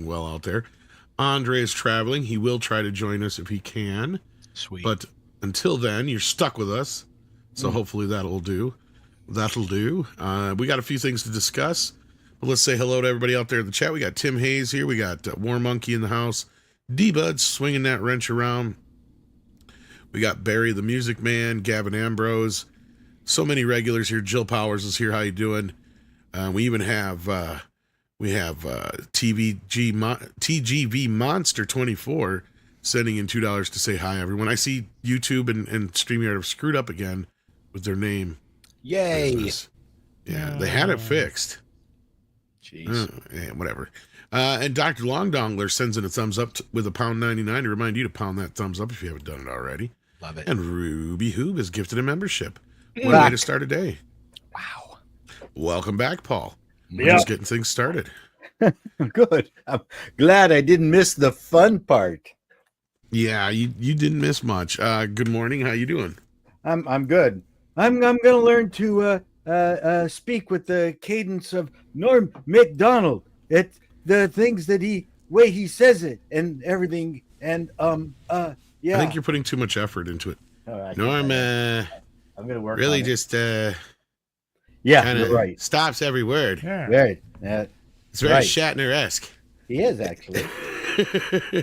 doing well out there. Andre is traveling. He will try to join us if he can. Sweet. But until then, you're stuck with us. So hopefully that'll do. That'll do. We got a few things to discuss. But let's say hello to everybody out there in the chat. We got Tim Hayes here. We got War Monkey in the house. D-Bud swinging that wrench around. We got Barry the Music Man, Gavin Ambrose. So many regulars here. Jill Powers is here. How you doing? We even have TGV Monster 24 sending in $2 to say hi, everyone. I see YouTube and StreamYard have screwed up again with their name. Yay! Business. Yeah, they had it fixed. Jeez. Whatever. And Dr. Longdongler sends in a thumbs up with a £1.99 to remind you to pound that thumbs up if you haven't done it already. Love it. And Ruby Hoob has gifted a membership. What a way to start a day. Wow. Welcome back, Paul. We're just getting things started. Good. I'm glad I didn't miss the fun part. Yeah, you didn't miss much. Good morning. How you doing? I'm good. I'm gonna learn to speak with the cadence of Norm Macdonald. It the things that way he says it and everything. And yeah. I think you're putting too much effort into it. Norm, I'm gonna work. really on just yeah, you're right. Stops every word. Yeah. Right. It's very right. Shatner-esque. He is actually.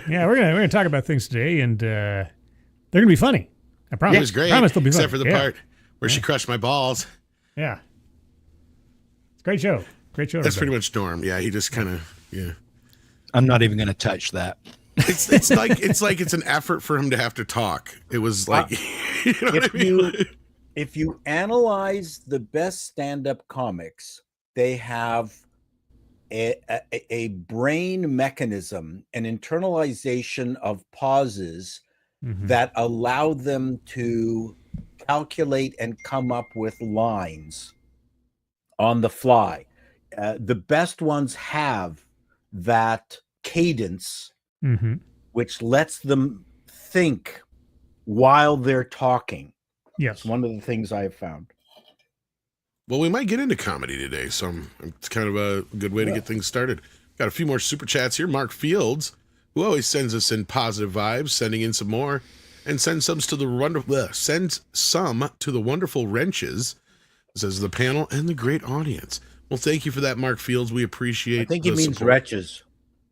Yeah, we're gonna talk about things today, and they're gonna be funny. I promise. It was great, I promise they'll be except for funny. the part where she crushed my balls. Yeah. It's a great show. Great show. That's pretty everybody. much Norm. Yeah, he just kind of I'm not even going to touch that. It's like it's an effort for him to have to talk. It was like you know what I mean? If you analyze the best stand-up comics, they have a brain mechanism, an internalization of pauses that allow them to calculate and come up with lines on the fly. The best ones have that cadence, which lets them think while they're talking. Yes. It's one of the things I have found. Well, we might get into comedy today, so it's kind of a good way to get things started. Got a few more super chats here. Mark Fields, who always sends us in positive vibes, sending in some more, and sends some to the wonderful wrenches. Says the panel and the great audience. Well, thank you for that, Mark Fields. We appreciate. I think he means support. wretches.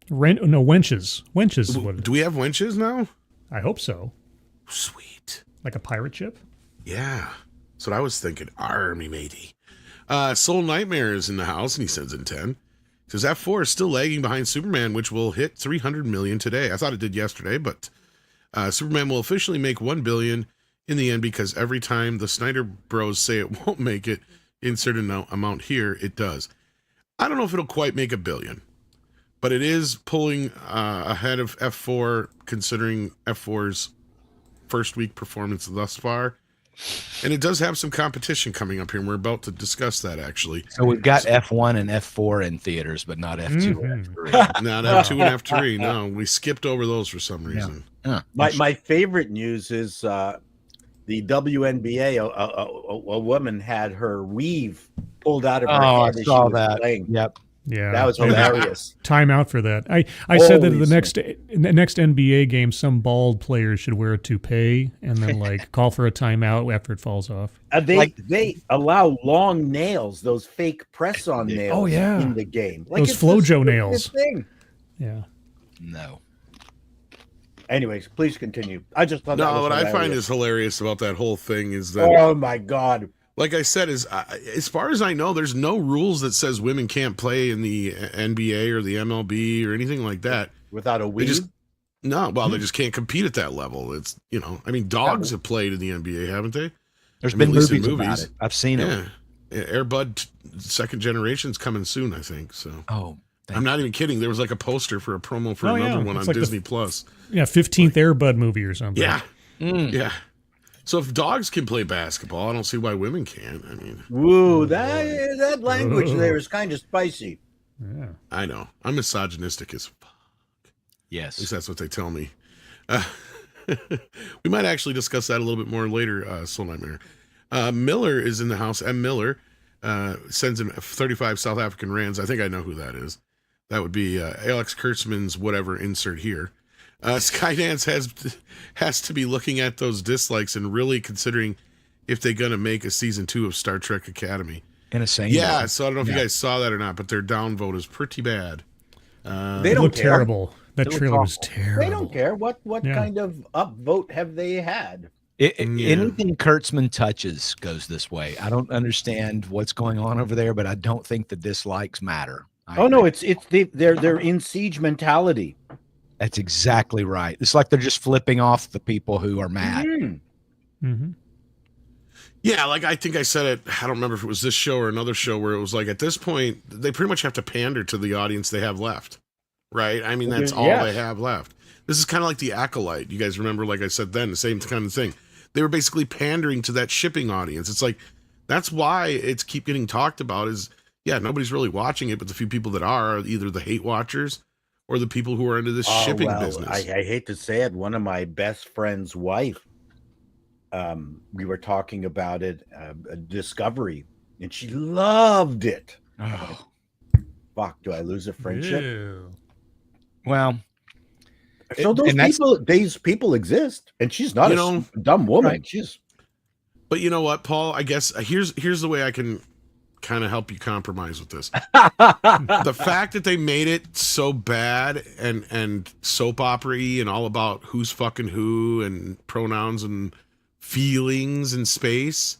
No, wenches. Wenches is what it is. Do we have wenches now? I hope so. Sweet. Like a pirate ship? Yeah. That's what I was thinking. Army matey. Soul Nightmare is in the house, and he sends in 10. He says F4 is still lagging behind Superman, which will hit 300 million today. I thought it did yesterday, but Superman will officially make 1 billion in the end because every time the Snyder Bros say it won't make it, insert an amount here, it does. I don't know if it'll quite make 1 billion, but it is pulling ahead of F4, considering F4's first week performance thus far. And it does have some competition coming up here, and we're about to discuss that, actually. So we've got F1 and F4 in theaters, but not F2 and F3. Not F2 and F3, no. We skipped over those for some reason. Yeah. My favorite news is the WNBA. A woman had her weave pulled out of her Oh, I head as she saw was that. playing. Yep. Yeah. That was hilarious. Time out for that. I said that Holy in the next NBA game, some bald players should wear a toupee and then like call for a timeout after it falls off. They allow long nails, those fake press-on nails. Oh, yeah. In the game, Those it's Flojo the nails. Thing. Yeah. No. Anyways, please continue. I just thought. No, what I find is hilarious about that whole thing is that, oh my God, like I said, is as far as I know, there's no rules that says women can't play in the NBA or the MLB or anything like that. Without a weave? They just can't compete at that level. It's, I mean, dogs have played in the NBA, haven't they? There's I mean, been at least in movies about it. I've seen it. Yeah. Air Bud second generation's coming soon, I think. So I'm not even kidding. There was like a poster for a promo for another one on like Disney Plus. Yeah, 15th Air Bud movie or something. Yeah. Yeah. So if dogs can play basketball, I don't see why women can't. I mean, woo, that language there is kind of spicy. Yeah. I know. I'm misogynistic as fuck. Yes. At least that's what they tell me. We might actually discuss that a little bit more later, Soul Nightmare. Miller is in the house. M. Miller sends in 35 South African rands. I think I know who that is. That would be Alex Kurtzman's whatever insert here. Skydance has to be looking at those dislikes and really considering if they're going to make a season 2 of Star Trek Academy. In a same Yeah, way. so I don't know if you guys saw that or not, but their downvote is pretty bad. They It don't looked care. terrible. That It looked trailer was awful. terrible. They don't care. What kind of upvote have they had? Anything Kurtzman touches goes this way. I don't understand what's going on over there, but I don't think the dislikes matter. No, they're in siege mentality. That's exactly right. It's like they're just flipping off the people who are mad. Mm-hmm. Yeah, like I think I said it, I don't remember if it was this show or another show where it was like at this point, they pretty much have to pander to the audience they have left, right? I mean, that's all they have left. This is kind of like The Acolyte. You guys remember, like I said then, the same kind of thing. They were basically pandering to that shipping audience. It's like, that's why it's keep getting talked about is, nobody's really watching it, but the few people that are either the hate watchers or the people who are into this shipping business. I hate to say it. One of my best friend's wife, we were talking about it, Discovery, and she loved it. Oh. Fuck, do I lose a friendship? Ew. Well, So these people exist, and she's not a dumb woman. Right. But you know what, Paul? I guess here's the way I can kind of help you compromise with this. The fact that they made it so bad and soap opera-y and all about who's fucking who and pronouns and feelings and space,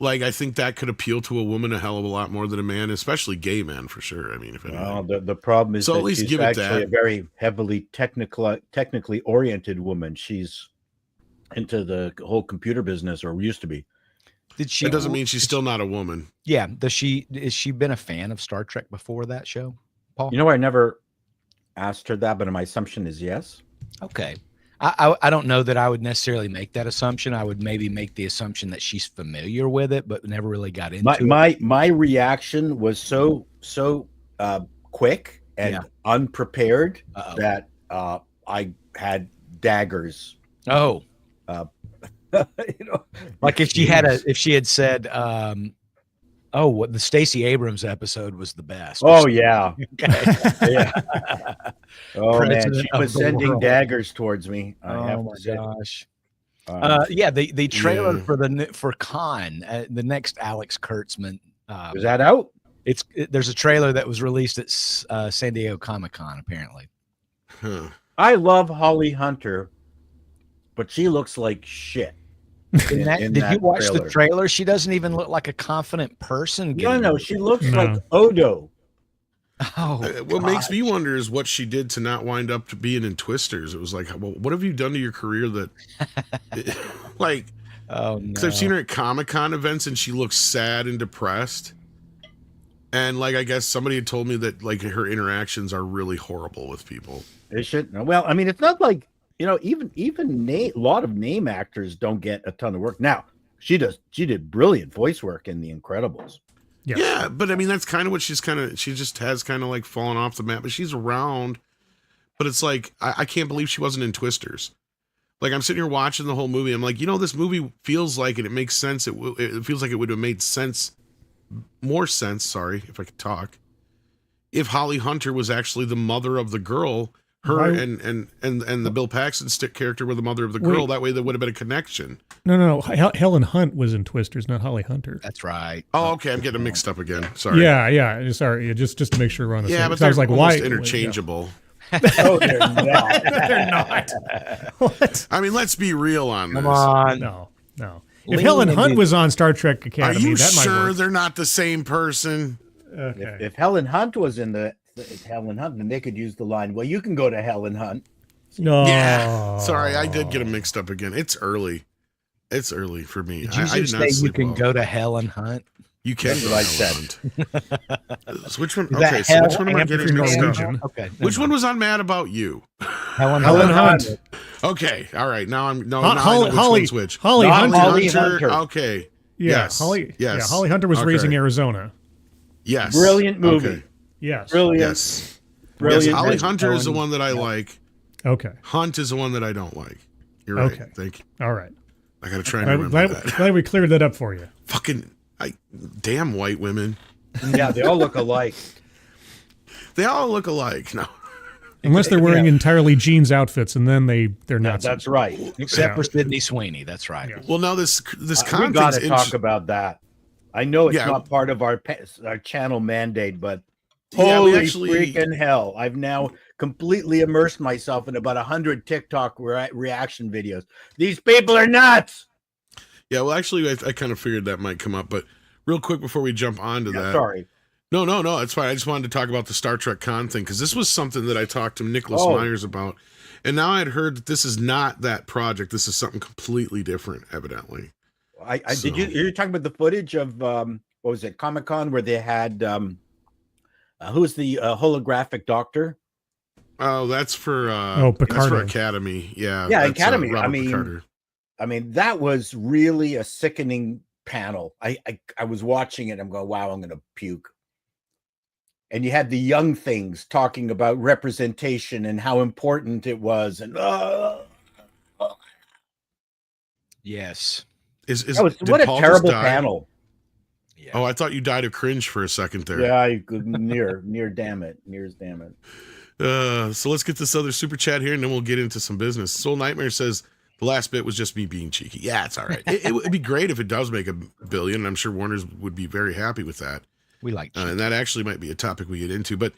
like I think that could appeal to a woman a hell of a lot more than a man, especially gay men for sure. I mean, if anything. The problem is So that at least she's give it actually that. a very heavily technically oriented woman. She's into the whole computer business, or used to be. Did she? That doesn't mean she's still not a woman. Yeah. Has she been a fan of Star Trek before that show, Paul? I never asked her that, but my assumption is yes. Okay. I don't know that I would necessarily make that assumption. I would maybe make the assumption that she's familiar with it, but never really got into it. My reaction was so quick and unprepared that I had daggers. Oh, like if she had said, the Stacey Abrams episode was the best. Oh yeah. Okay. Yeah. Oh President man, she of was the sending world. daggers towards me. Oh my gosh. The trailer for Khan, the next Alex Kurtzman. Is that out? There's a trailer that was released at San Diego Comic-Con apparently. Huh. I love Holly Hunter, but she looks like shit. Did you watch the trailer? She doesn't even look like a confident person. No, she looks like Odo. Oh, what makes me wonder is what she did to not wind up to being in Twisters. It was like, well, what have you done to your career that, like, oh no. Because I've seen her at Comic-Con events and she looks sad and depressed. And like, I guess somebody had told me that like her interactions are really horrible with people. They should. Well, I mean, it's not like, even a lot of name actors don't get a ton of work. Now, she did brilliant voice work in The Incredibles. Yes. Yeah, but I mean, that's kind of what she just has kind of like fallen off the map, but she's around. But it's like, I can't believe she wasn't in Twisters. Like, I'm sitting here watching the whole movie. I'm like, this movie feels like it makes sense. It feels like it would have made more sense, sorry, if I could talk, if Holly Hunter was actually the mother of the girl. Her and the Bill Paxton character were the mother of the girl. That way there would have been a connection. No. Helen Hunt was in Twisters, not Holly Hunter. That's right. Oh, okay. I'm getting mixed up again. Sorry. Yeah. Sorry. Just to make sure we're on the same. Yeah, but I was like, almost why interchangeable. Oh, they're not. They're not. What? I mean, let's be real on this. Come on. No. If Helen Hunt was on Star Trek Are Academy, you that might sure work. they're not the same person? Okay. If Helen Hunt was in the Helen Hunt, then they could use the line, well, you can go to Helen Hunt. No. Yeah. Sorry, I did get them mixed up again. It's early. It's early for me. Did you I did say not you sleep can well. go to Helen Hunt? You can. That's what I said. So which one? Is that Okay, so which one am I If getting you're mixed up? Norwegian. Okay. Which one was on Mad About You? Helen Hunt. Okay, all right. Now I'm now Holly, I know which one's which. Holly Not Hunter. Holly Hunter. Okay. Yeah, Yes. Holly. Yes. Yeah, Holly Hunter was Okay. raising Arizona. Yes. Brilliant movie. Okay. Yes. Brilliant. Yes. Brilliant. Yes. Holly Helen- Hunter is the one that I like. Okay. Hunt is the one that I don't like. You're right. Okay. Thank you. All right. I gotta try and remember that. Glad we cleared that up for you. Fucking damn white women. Yeah, they all look alike. They all look alike. No. Unless they're wearing entirely jeans outfits, and then they're not. That's right. Except for Sydney Sweeney. That's right. Yeah. Well, now this We content. got to talk about that. I know it's Yeah. not part of our channel mandate, but Yeah, we holy actually- freaking hell! I've now completely immersed myself in about 100 TikTok reaction videos. These people are nuts. Yeah, well, actually, I kind of figured that might come up, but real quick before we jump onto that. Sorry. No, it's fine. I just wanted to talk about the Star Trek con thing because this was something that I talked to Nicholas Myers about, and now I'd heard that this is not that project. This is something completely different, evidently. Did you're talking about the footage of what was it, Comic-Con, where they had who's the holographic doctor? Oh, that's for Picardo. That's for Academy. Yeah, Yeah, that's, Academy. Robert Picardo. I mean, that was really a sickening panel. I was watching it. I'm going, wow, I'm going to puke. And you had the young things talking about representation and how important it was. And Yes. what a Paul terrible just die? panel. Yeah. Oh, I thought you died of cringe for a second there. Yeah, near damn it. So let's get this other super chat here, and then we'll get into some business. Soul Nightmare says the last bit was just me being cheeky. Yeah, it's all right. It would be great if it does make $1 billion. And I'm sure Warner's would be very happy with that. We like and that actually might be a topic we get into. But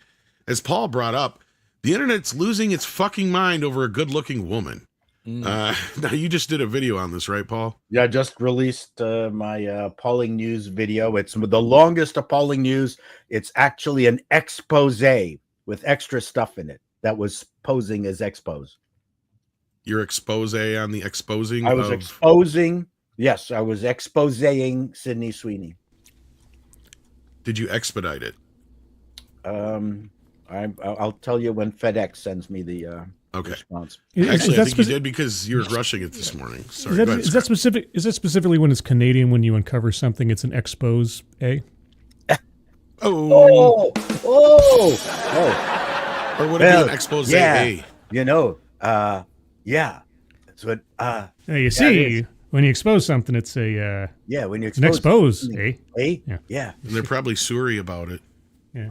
as Paul brought up, the internet's losing its fucking mind over a good-looking woman. Now you just did a video on this, right, Paul? Yeah, I just released my appalling news video. It's the longest appalling news. It's actually an expose with extra stuff in it that was posing as expose. Your expose on the exposing? I was exposing. Yes, I was exposing Sydney Sweeney. Did you expedite it? I'll tell you when FedEx sends me the response. Actually, I think you did because you were rushing it this morning. Sorry. Is that specific? Is that specifically when it's Canadian? When you uncover something, it's an expose? Oh. Or would it be an expose? Yeah. Yeah. That's what. You see, when you expose something, it's a when you expose an expose, Yeah. And they're probably sorry about it. Yeah.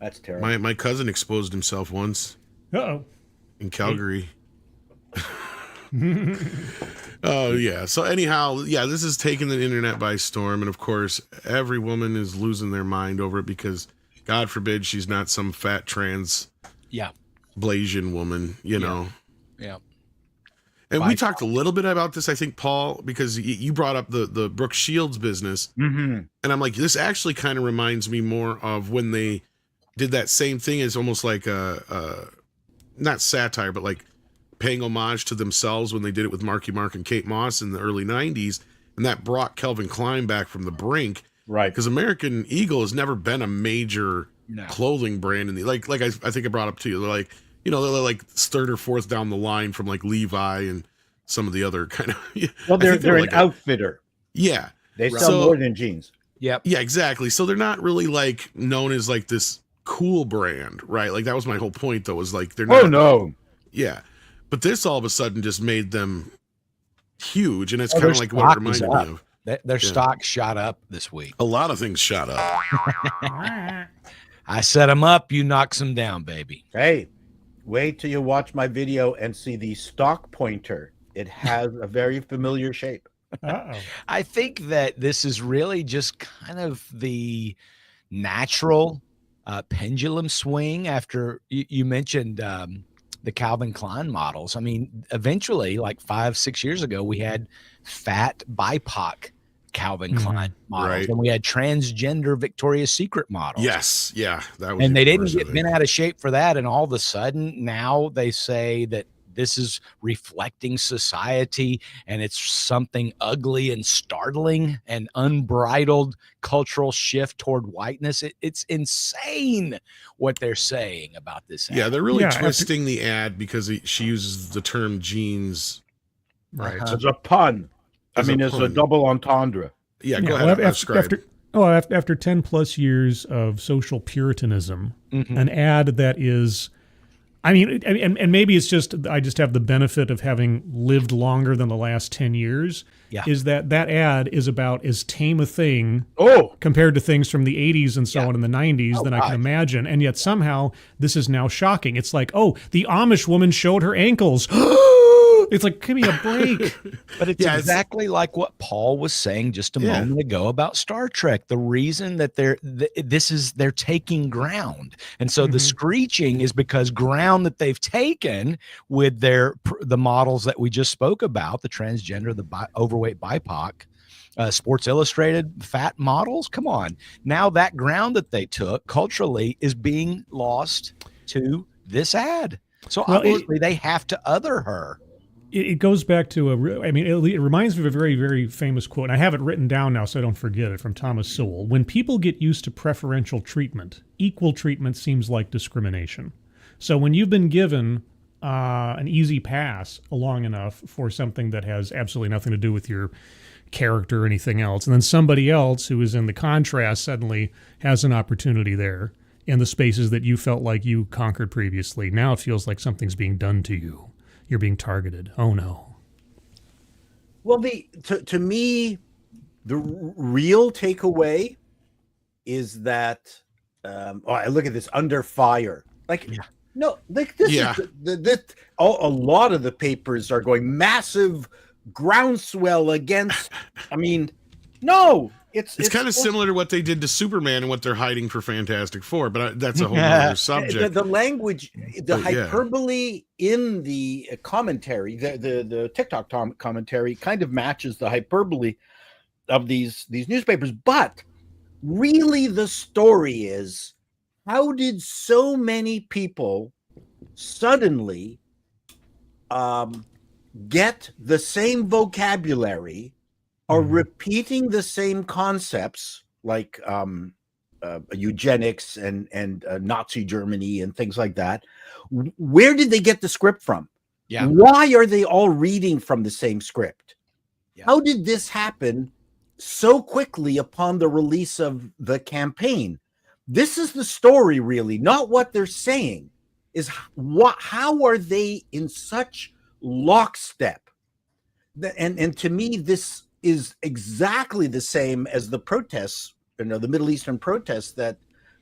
That's terrible. My cousin exposed himself once. In Calgary. Oh yeah. So anyhow, this is taking the internet by storm, and of course, every woman is losing their mind over it because, God forbid, she's not some fat trans, Blasian woman, you know. Yeah. And we talked a little bit about this, I think, Paul, because you brought up the Brooke Shields business, and I'm like, this actually kind of reminds me more of when they did that same thing. As almost like not satire, but like paying homage to themselves when they did it with Marky Mark and Kate Moss in the early 90s, and that brought Calvin Klein back from the brink, right? Because American Eagle has never been a major clothing brand in the like I think I brought up to you. They're like, they're like third or fourth down the line from like Levi and some of the other kind of. Well, they're an outfitter. Yeah, they sell more than jeans. Yep. Yeah, exactly. So they're not really like known as like this cool brand, right? Like that was my whole point, though. Was like they're not. Oh no. Yeah, but this all of a sudden just made them huge, and it's kind of like what it reminded me of. Their stock shot up this week. A lot of things shot up. I set them up, you knocks them down, baby. Hey, wait till you watch my video and see the stock pointer. It has a very familiar shape. I think that this is really just kind of the natural pendulum swing after you mentioned the Calvin Klein models. I mean, eventually, like 5-6 years ago, we had fat BIPOC Calvin Klein models, right. And we had transgender Victoria's Secret models. Yes, yeah, that was. And they didn't get bent out of shape for that. And all of a sudden, now they say that this is reflecting society, and it's something ugly and startling and unbridled cultural shift toward whiteness. It's insane what they're saying about this ad. Yeah, they're really twisting the ad because she uses the term jeans. Right. It's a pun. It's a double entendre. Yeah, go ahead. After 10 plus years of social puritanism, an ad that is I mean, and maybe it's just I just have the benefit of having lived longer than the last 10 years. Yeah. Is that ad is about as tame a thing Oh, compared to things from the 80s and so Yeah. on in the 90s than I God. can imagine. And yet somehow this is now shocking. It's like, oh, the Amish woman showed her ankles. It's like, give me a break. But it's Yeah, exactly like what Paul was saying just a Yeah. moment ago about Star Trek. The reason that they're taking ground, and so the screeching is because ground that they've taken with the models that we just spoke about, the transgender, the overweight BIPOC, Sports Illustrated fat models. Come on, now that ground that they took culturally is being lost to this ad. So Well, obviously they have to other her. It goes back to it reminds me of a very, very famous quote. And I have it written down now so I don't forget it, from Thomas Sowell. When people get used to preferential treatment, equal treatment seems like discrimination. So when you've been given an easy pass long enough for something that has absolutely nothing to do with your character or anything else, and then somebody else who is in the contrast suddenly has an opportunity there in the spaces that you felt like you conquered previously, now it feels like something's being done to you. You're being targeted. Oh no. well, to me, the real takeaway is that I look at this under fire. Like, no, like this Yeah. is a lot of the papers are going massive groundswell against. I mean, no, It's kind of similar to what they did to Superman and what they're hiding for Fantastic Four, but that's a whole other subject. The language, the But, yeah. hyperbole in the commentary, the TikTok commentary kind of matches the hyperbole of these newspapers. But really, the story is, how did so many people suddenly get the same vocabulary, are repeating the same concepts like eugenics and Nazi Germany and things like that? Where did they get the script from? Yeah. Why are they all reading from the same script? Yeah. How did this happen so quickly upon the release of the campaign? This is the story, really, not what they're saying. Is how are they in such lockstep? And to me, this is exactly the same as the protests, the Middle Eastern protests that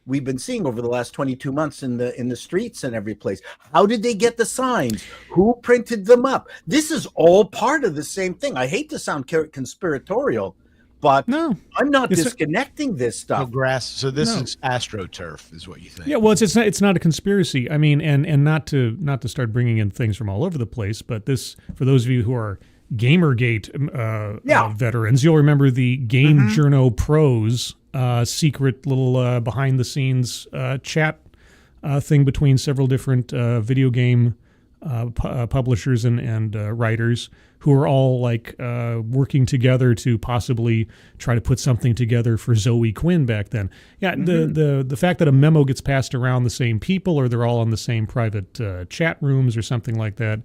we've been seeing over the last 22 months in the streets and every place. How did they get the signs? Who printed them up? This is all part of the same thing. I hate to sound conspiratorial, but No. I'm not It's disconnecting this stuff. So this No. is AstroTurf, is what you think? Yeah, well, it's not a conspiracy. I mean, and not to start bringing in things from all over the place, but this, for those of you who are Gamergate veterans, you'll remember the Game Journo Pros secret little behind the scenes chat thing between several different video game publishers and writers who are all like working together to possibly try to put something together for Zoe Quinn back then. Yeah, the fact that a memo gets passed around the same people, or they're all in the same private chat rooms or something like that,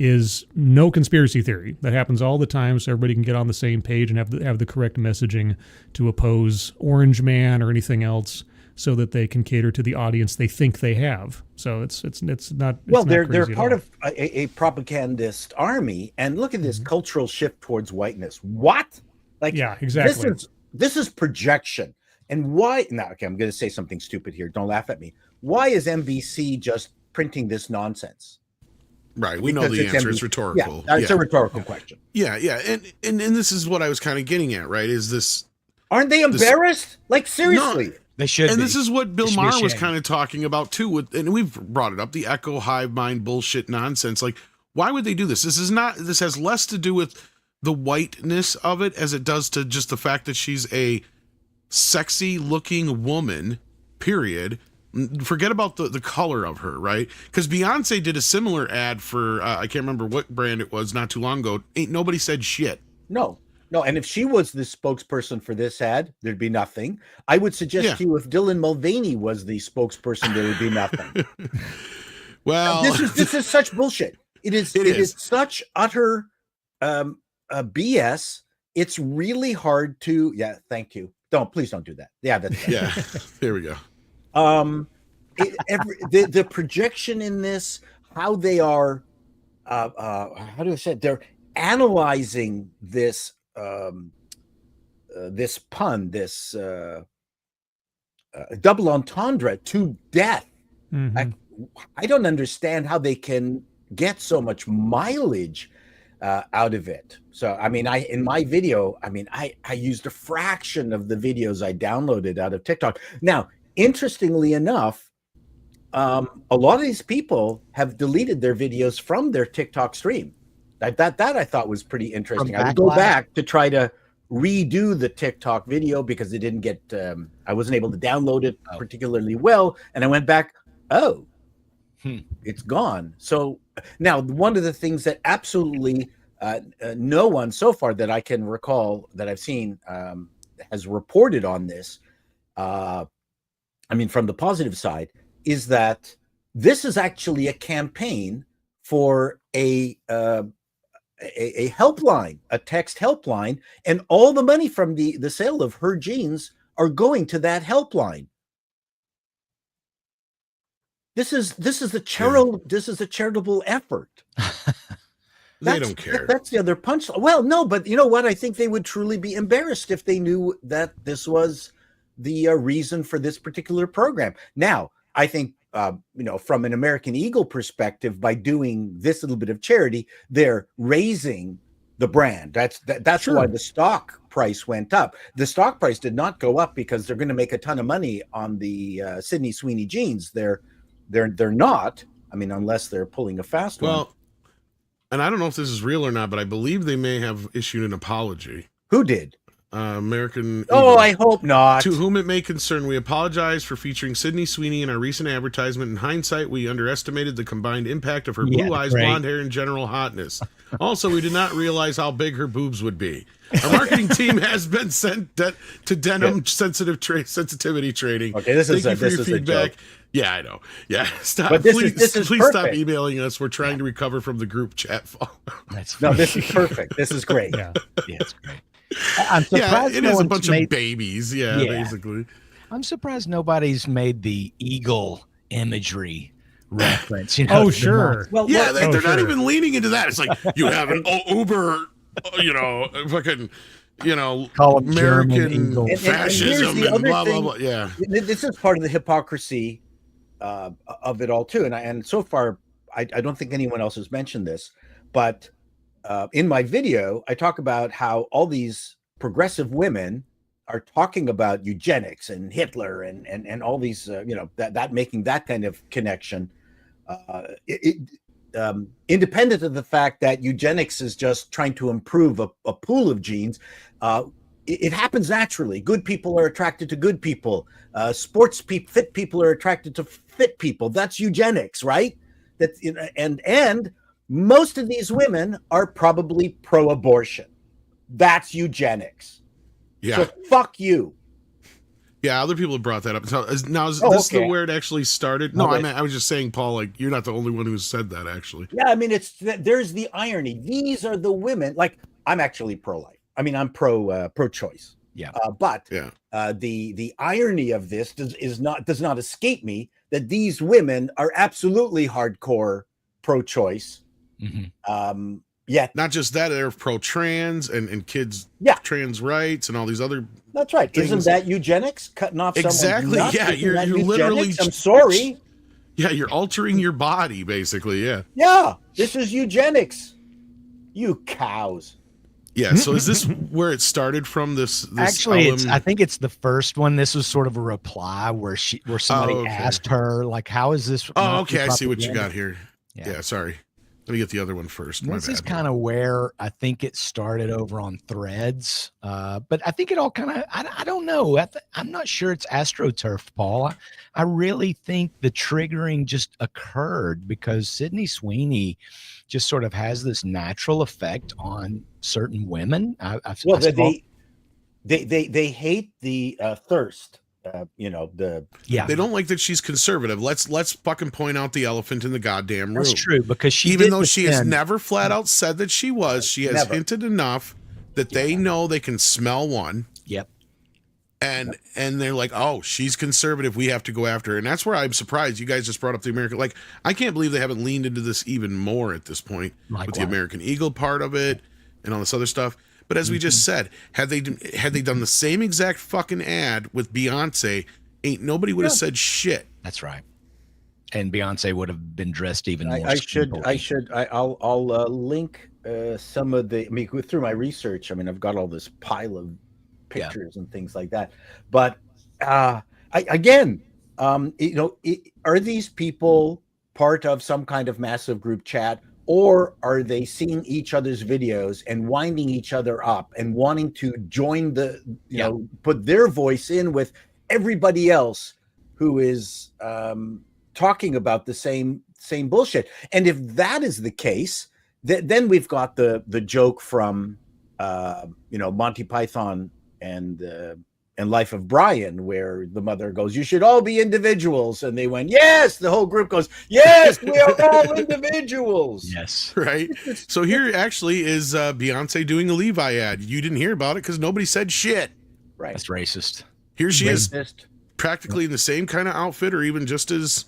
is no conspiracy theory. That happens all the time, so everybody can get on the same page and have the correct messaging to oppose Orange Man or anything else, so that they can cater to the audience they think they have. So it's not. Well, it's they're not crazy at part all. of a propagandist army, and look at this cultural shift towards whiteness. What? Like, Yeah, exactly. This is projection. And why? Now, okay, I'm going to say something stupid here. Don't laugh at me. Why is NBC just printing this nonsense? Right, we know Because the it's answer. NBC. It's rhetorical. Yeah, it's a rhetorical question. Yeah, and this is what I was kind of getting at, right? Is this? Aren't they embarrassed? Like, seriously. They should. And be. this is what Bill They should be Maher was ashamed. kind of talking about too, and we've brought it up, the echo hive mind bullshit nonsense. Like, why would they do this? This has less to do with the whiteness of it as it does to just the fact that she's a sexy looking woman, period. Forget about the color of her, right? Because Beyonce did a similar ad for, I can't remember what brand it was, not too long ago. Ain't nobody said shit. No. And if she was the spokesperson for this ad, there'd be nothing. I would suggest to you, if Dylan Mulvaney was the spokesperson, there would be nothing. Well, this is such bullshit. It is such utter BS. It's really hard to. Yeah, thank you. Please don't do that. Yeah, that's yeah. There we go. the projection in this, how they are, how do I say it? They're analyzing this this pun, this double entendre to death. Mhm. I don't understand how they can get so much mileage out of it. So, I mean, in my video, I mean, I used a fraction of the videos I downloaded out of TikTok. Now, interestingly enough, a lot of these people have deleted their videos from their TikTok stream. That I thought was pretty interesting. I would go back to try to redo the TikTok video because it didn't get, I wasn't able to download it particularly well. And I went back, it's gone. So now one of the things that absolutely no one so far that I can recall that I've seen has reported on this, I mean, from the positive side, is that this is actually a campaign for a helpline, a text helpline, and all the money from the sale of her jeans are going to that helpline. This is a charitable effort. They don't care. That's the other punch. Well, no, but you know what? I think they would truly be embarrassed if they knew that this was the reason for this particular program. Now, I think, you know, from an American Eagle perspective, by doing this little bit of charity, they're raising the brand. That's Sure. why the stock price went up. The stock price did not go up because they're going to make a ton of money on the Sydney Sweeney jeans. They're not. I mean, unless they're pulling a fast one. Well, and I don't know if this is real or not, but I believe they may have issued an apology. Who did? American Oh, Eagle. I hope not. To whom it may concern, we apologize for featuring Sydney Sweeney in our recent advertisement. In hindsight, we underestimated the combined impact of her blue eyes, blonde hair, and general hotness. Also, we did not realize how big her boobs would be. Our marketing team has been sent to denim sensitivity training. Okay, this is Thank you for your a feedback. joke. Yeah, I know. Yeah, stop. But this is please stop perfect. emailing us. We're trying to recover from the group chat fall. That's No, this is perfect. This is great. Yeah. yeah, it's great. I'm Yeah, surprised it no is a one's bunch made, of babies. Yeah, Yeah. basically. I'm surprised nobody's made the eagle imagery reference. You know, Oh, the sure. Well, Yeah, they're not sure. even leaning into that. It's like you have an Uber, you know, fucking, you know, Call them German American eagle. And here's fascism the and other blah blah thing. blah. Yeah, This is part of the hypocrisy of it all too. And so far, I don't think anyone else has mentioned this, but in my video, I talk about how all these progressive women are talking about eugenics and Hitler and all these, you know, that making that kind of connection. Independent of the fact that eugenics is just trying to improve a pool of genes, it happens naturally. Good people are attracted to good people. Fit people are attracted to fit people. That's eugenics, right? And most of these women are probably pro-abortion. That's eugenics. yeah, So fuck you. yeah. Other people have brought that up. So, now is Oh, this okay. where it actually started? No, Okay. I was just saying, Paul. Like, you're not the only one who said that. Actually, Yeah, I mean, there's the irony. These are the women. Like, I'm actually pro-life. I mean, I'm pro-choice. Yeah. But yeah, the irony of this does not escape me that these women are absolutely hardcore pro-choice. Mhm. Yet not just that, they're pro-trans and kids, Yeah. trans rights and all these other. that's right. Things- Isn't that eugenics? Cutting off someone's Exactly, nuts? yeah, Isn't you're that literally eugenics? I'm sorry. Yeah, you're altering your body, basically. Yeah, Yeah, this is eugenics. You cows. yeah. So is this where it started from? This Actually, album? I think it's the first one. This was sort of a reply where somebody okay. asked her, like, "How is this?" Oh, Nazi okay. I see what you propaganda?" got here. Yeah. Yeah, sorry. Let me get the other one first. My This is bad. kind of where I think it started over on Threads, but I think it all kind of I don't know. I'm not sure it's AstroTurf, Paul. I really think the triggering just occurred because Sydney Sweeney just sort of has this natural effect on certain women. Well, they hate the thirst. You know, yeah, They don't like that she's conservative. Let's fucking point out the elephant in the goddamn room. that's true because she Even did though she has defend- never flat out said that she was, she has Never. hinted enough that they know they can smell one. Yep. And they're like, oh, she's conservative. We have to go after her. And that's where I'm surprised. You guys just brought up the American. Like, I can't believe they haven't leaned into this even more at this point with the American Eagle part of it and all this other stuff. But as we just said, had they done the same exact fucking ad with Beyonce, ain't nobody would have said shit. That's right. And Beyonce would have been dressed even more. I'll link some of the. I mean, through my research, I mean, I've got all this pile of pictures and things like that. But are these people part of some kind of massive group chat, or are they seeing each other's videos and winding each other up and wanting to join the, put their voice in with everybody else who is talking about the same bullshit? And if that is the case, then we've got the joke from Monty Python and Life of Brian, where the mother goes, "You should all be individuals," and they went, "Yes." The whole group goes, "Yes, we are all individuals." Yes, right. So here actually is Beyonce doing a Levi ad. You didn't hear about it because nobody said shit. Right. That's racist. Here she is, practically in the same kind of outfit, or even just as.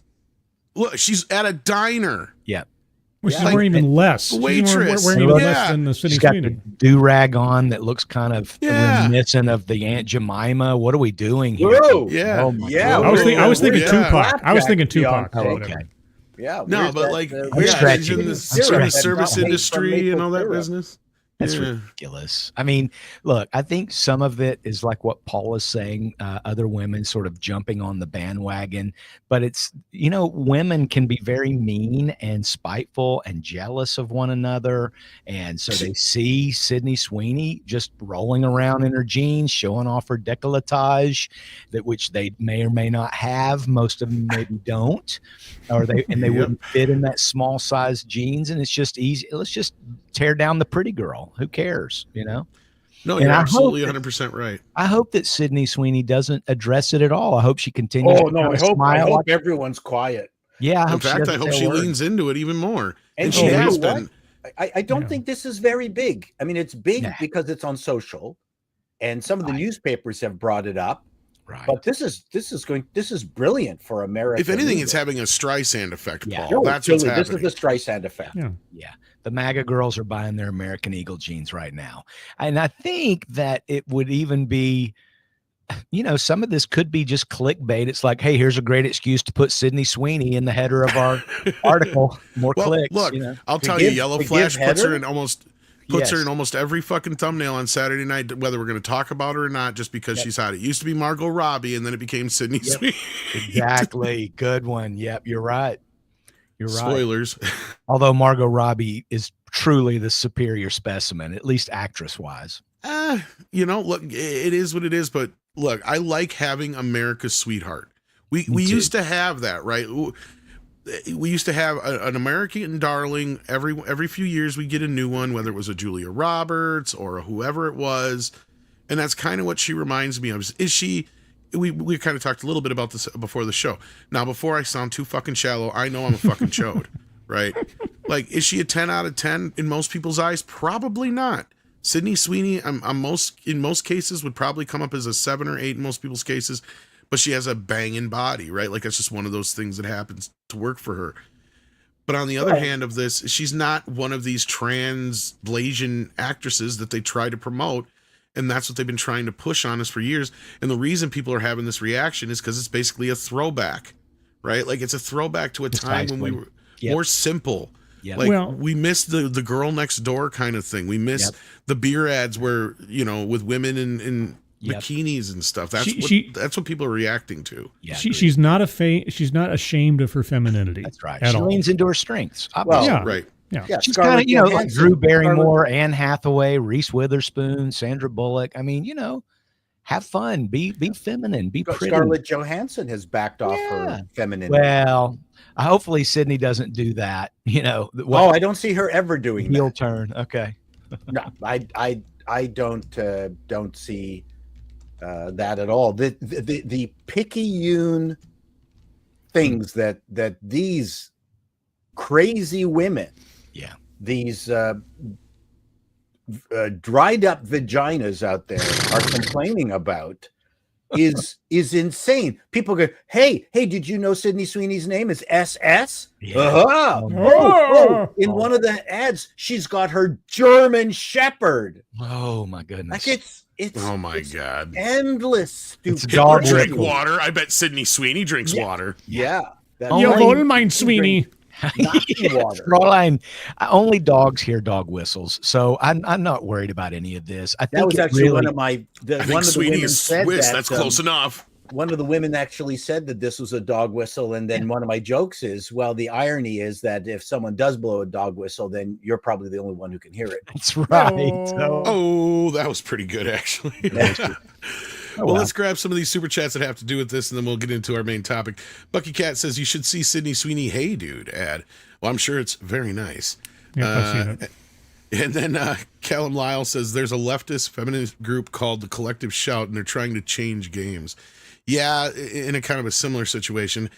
Look, she's at a diner. Yeah. Well, she's wearing even less. Waitress. Wearing even less than the Sydney She's got Sweeney. the do-rag on that looks kind of reminiscent of the Aunt Jemima. What are we doing here? Whoa. Yeah. Oh my Yeah. God. I was thinking Tupac. I was thinking Beyonce. Tupac. Oh, okay. Yeah. No, but like, stretching. she's in the stretching. service industry and all that business. That's ridiculous. I mean, look, I think some of it is like what Paul is saying, other women sort of jumping on the bandwagon, but it's, women can be very mean and spiteful and jealous of one another. And so they see Sydney Sweeney just rolling around in her jeans, showing off her décolletage, which they may or may not have. Most of them maybe don't, or they wouldn't fit in that small size jeans. And it's just easy. Let's just tear down the pretty girl. Who cares, No, you're absolutely 100% right. I hope that Sydney Sweeney doesn't address it at all. I hope she continues. Oh no, I hope everyone's quiet. Yeah, in fact, I hope she leans into it even more. And she has been. I don't think this is very big. I mean, it's big because it's on social, and some of the newspapers have brought it up. Right. But this is brilliant for America. If anything, it's having a Streisand effect, Paul. No, that's what's happening. This is the Streisand effect. Yeah. The MAGA girls are buying their American Eagle jeans right now. And I think that it would even be, some of this could be just clickbait. It's like, hey, here's a great excuse to put Sydney Sweeney in the header of our article. More clicks. Look, I'll tell you, Yellow Flash puts her in almost every fucking thumbnail on Saturday night, whether we're going to talk about her or not, just because she's hot. It used to be Margot Robbie, and then it became Sydney Sweeney. Exactly. Good one. Yep, you're right. You're right. Spoilers. Although Margot Robbie is truly the superior specimen, at least actress-wise. Look, it is what it is, but look, I like having America's sweetheart. We used to have that, right? We used to have an American darling. Every few years we get a new one, whether it was a Julia Roberts or whoever it was, and that's kind of what she reminds me of. Is she? We kind of talked a little bit about this before the show. Now, before I sound too fucking shallow, I know I'm a fucking chode, right? Like, is she a 10 out of 10 in most people's eyes? Probably not. Sydney Sweeney, in most cases, would probably come up as a 7 or 8 in most people's cases, but she has a banging body, right? Like, it's just one of those things that happens to work for her. But on the other hand of this, she's not one of these trans Blasian actresses that they try to promote. And that's what they've been trying to push on us for years. And the reason people are having this reaction is because it's basically a throwback, right? Like, it's a throwback to a time when we were more simple. Yep. Like, we missed the girl next door kind of thing. We missed the beer ads where, with women in bikinis and stuff. That's what people are reacting to. Yeah, she's not ashamed of her femininity. That's right. She leans into her strengths. Well, right. Yeah. She's kind of, like Drew Barrymore, Anne Hathaway, Reese Witherspoon, Sandra Bullock. I mean, have fun, be feminine, be pretty. Scarlett Johansson has backed off her femininity. Well, hopefully Sydney doesn't do that. I don't see her ever doing heel that. Turn. Okay. No, I don't see that at all. The picayune things that these crazy women, these dried up vaginas out there are complaining about. is insane. People go, hey, did you know Sydney Sweeney's name is SS? Yeah. In one of the ads, she's got her German Shepherd. Oh my goodness! Like it's oh my God, endless. It's Stupid. dog drink whistles. water. I bet Sidney Sweeney drinks water. Yeah. Jawohl, mein Sweeney. Water. Fraulein, only dogs hear dog whistles, so I'm not worried about any of this. I think That was actually one of my. I think one of the Sweeney women is said Swiss. that, That's close enough. One of the women actually said that this was a dog whistle, and then one of my jokes is, well, the irony is that if someone does blow a dog whistle, then you're probably the only one who can hear it. That's right. Oh, that was pretty good, actually. Well, let's grab some of these super chats that have to do with this, and then we'll get into our main topic. Bucky Cat says you should see Sydney Sweeney "Hey Dude" ad. Well, I'm sure it's very nice. Yeah, I've seen it. And then Callum Lyle says there's a leftist feminist group called the Collective Shout, and they're trying to change games. Yeah, in a kind of a similar situation.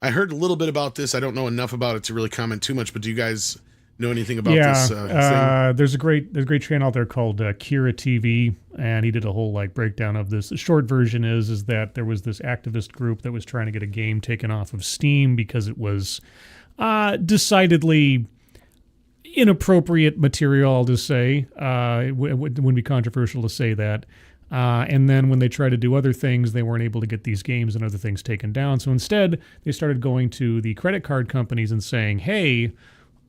I heard a little bit about this. I don't know enough about it to really comment too much, but do you guys know anything about this thing? There's a great channel out there called Kira TV, and he did a whole breakdown of this. The short version is that there was this activist group that was trying to get a game taken off of Steam because it was decidedly inappropriate material, I'll just say. It wouldn't be controversial to say that. And then when they tried to do other things, they weren't able to get these games and other things taken down. So instead, they started going to the credit card companies and saying, hey,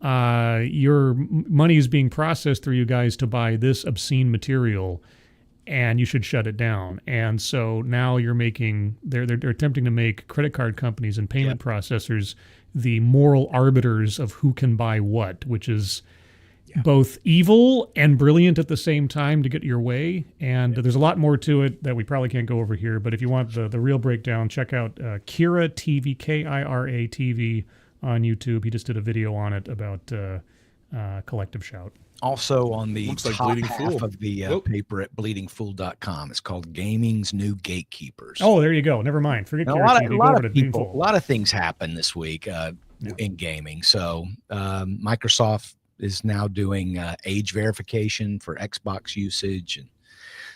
your money is being processed through you guys to buy this obscene material, and you should shut it down. And so now they're attempting to make credit card companies and payment processors the moral arbiters of who can buy what, which is both evil and brilliant at the same time to get your way. And there's a lot more to it that we probably can't go over here. But if you want the real breakdown, check out Kira TV, Kira TV on YouTube. He just did a video on it about Collective Shout. Also on the Looks like top Bleeding half Fool. of the paper at bleedingfool.com. It's called Gaming's New Gatekeepers. Oh, there you go. Never mind. Forget Now, Kira TV. Go over to people, Bleeding a lot of things happen this week in gaming. So Microsoft is now doing age verification for Xbox usage, and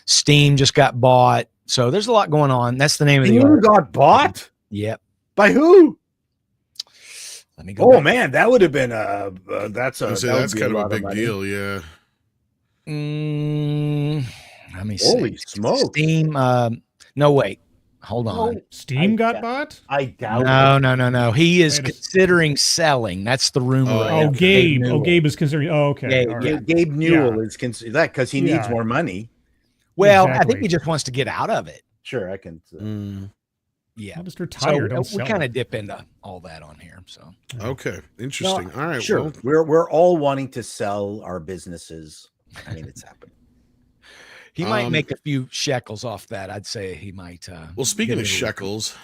Steam just got bought. So there's a lot going on. That's the name of the You article. got bought? Yep. By who? Let me go. Oh man, that would have been that's That's kind of a big deal, yeah. Let me see. Holy smoke. Steam. No, wait. Hold on. Oh, Steam got bought? I doubt No. He is Wait a- considering selling. That's the rumor. Oh, right now. Gabe. Newell. Gabe is considering. Oh, okay. Gabe, All yeah. right. Gabe Newell is considered that because he needs Yeah. more money. Well, I Exactly. think he just wants to get out of it. Sure, I can. Yeah. I'll just retire. So Don't we sell kind it. of dip into all that on here. So Okay, interesting. All right, Sure, well, we're all wanting to sell our businesses. I mean, it's happening. he might make a few shekels off that. I'd say he might. well, speaking get of a- shekels,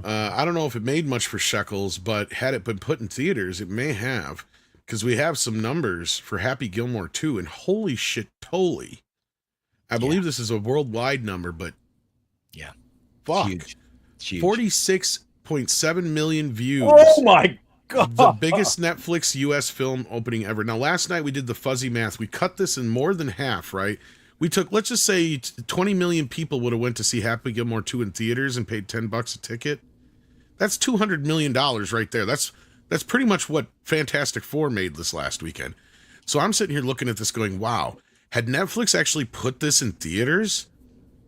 I don't know if it made much for shekels, but had it been put in theaters, it may have, because we have some numbers for Happy Gilmore 2, and holy shit, totally. I believe this is a worldwide number, but Yeah. fuck. Huge. It's huge. 46.7 million views. Oh my god! The biggest Netflix US film opening ever. Now, last night we did the fuzzy math. We cut this in more than half, right? We took, let's just say 20 million people would have went to see Happy Gilmore 2 in theaters and paid $10 a ticket. That's $200 million right there. That's pretty much what Fantastic Four made this last weekend. So I'm sitting here looking at this going, wow, had Netflix actually put this in theaters?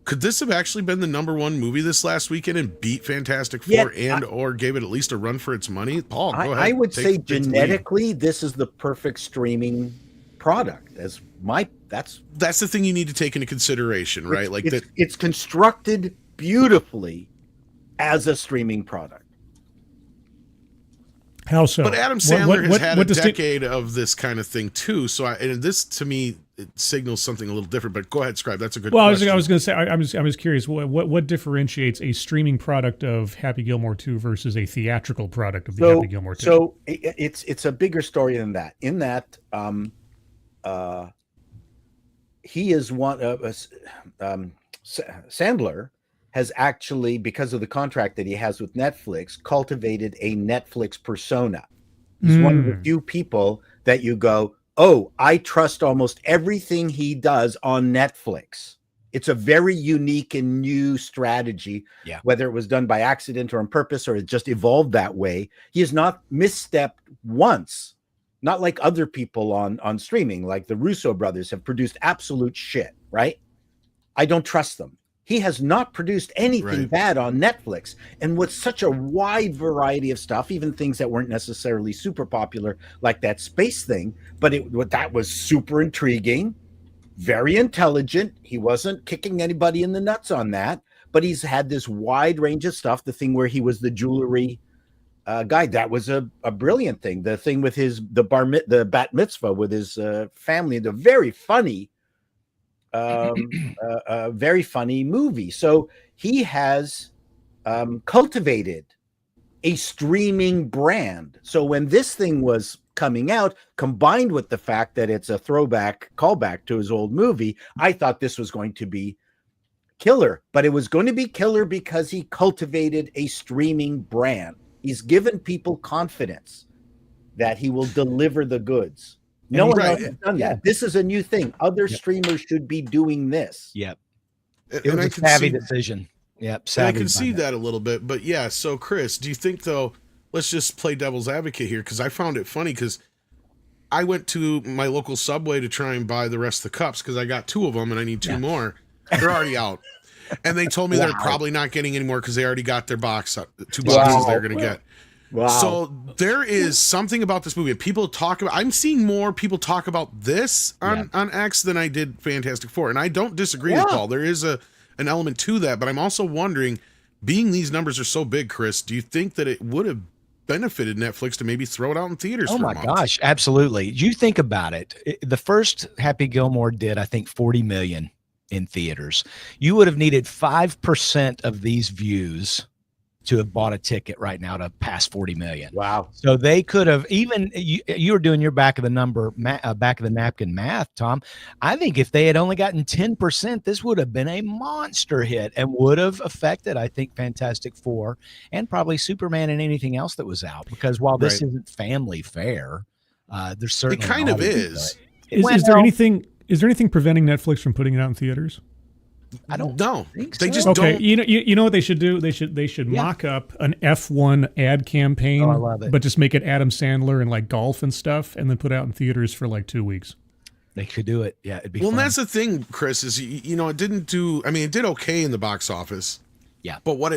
Could this have actually been the number one movie this last weekend and beat Fantastic Four or gave it at least a run for its money? Paul, go ahead. I would Take say the lead. genetically, this is the perfect streaming product. That's the thing you need to take into consideration, right? Like that. It's constructed beautifully as a streaming product. How so? But Adam Sandler has had a does decade of this kind of thing too. So, and this to me, it signals something a little different. But go ahead, Scribe. That's a good. Well, question. I was going to say, I was curious. What differentiates a streaming product of Happy Gilmore 2 versus a theatrical product of the Happy Gilmore 2? So it's a bigger story than that. In that, he is one. Sandler has actually, because of the contract that he has with Netflix, cultivated a Netflix persona. He's one of the few people that you go, oh, I trust almost everything he does on Netflix. It's a very unique and new strategy. Yeah. Whether it was done by accident or on purpose, or it just evolved that way. He has not misstepped once. Not like other people on streaming, like the Russo brothers have produced absolute shit, right? I don't trust them. He has not produced anything bad on Netflix. And with such a wide variety of stuff, even things that weren't necessarily super popular, like that space thing, but that was super intriguing, very intelligent. He wasn't kicking anybody in the nuts on that, but he's had this wide range of stuff. The thing where he was the jewelry guy, that was a brilliant thing. The thing with the bat mitzvah with his family, the very funny movie. So he has cultivated a streaming brand. So when this thing was coming out, combined with the fact that it's a callback to his old movie, I thought this was going to be killer. But it was going to be killer because he cultivated a streaming brand. He's given people confidence that he will deliver the goods. No one else has done that. This is a new thing. Other streamers should be doing this. Yep. It was a savvy decision. Yep. I can see that a little bit. But yeah, so Chris, do you think, though, let's just play devil's advocate here, because I found it funny because I went to my local Subway to try and buy the rest of the cups because I got 2 of them and I need 2 more. They're already out. And they told me they're probably not getting any more because they already got their 2 boxes they're going to get. Wow. So there is something about this movie. People talk about. I'm seeing more people talk about this on X than I did Fantastic Four, and I don't disagree with Paul. There is an element to that, but I'm also wondering, being these numbers are so big, Chris, do you think that it would have benefited Netflix to maybe throw it out in theaters? Oh my gosh, absolutely. You think about it. The first Happy Gilmore did, I think, 40 million in theaters. You would have needed 5% of these views to have bought a ticket right now to pass 40 million. Wow. So they could have, even you were doing your back of the napkin math, Tom. I think if they had only gotten 10%, this would have been a monster hit and would have affected, I think, Fantastic Four and probably Superman and anything else that was out. Because while this isn't family fare, there's certainly it kind of is. Is there anything preventing Netflix from putting it out in theaters? I don't think so. They just okay. don't. You know what they should do? They should mock up an F1 ad campaign, I love it. but just make it Adam Sandler and like golf and stuff, and then put it out in theaters for like 2 weeks. They could do it. Yeah, it'd be well, fun. And that's the thing, Chris, is it didn't do. I mean, it did okay in the box office. Yeah. But what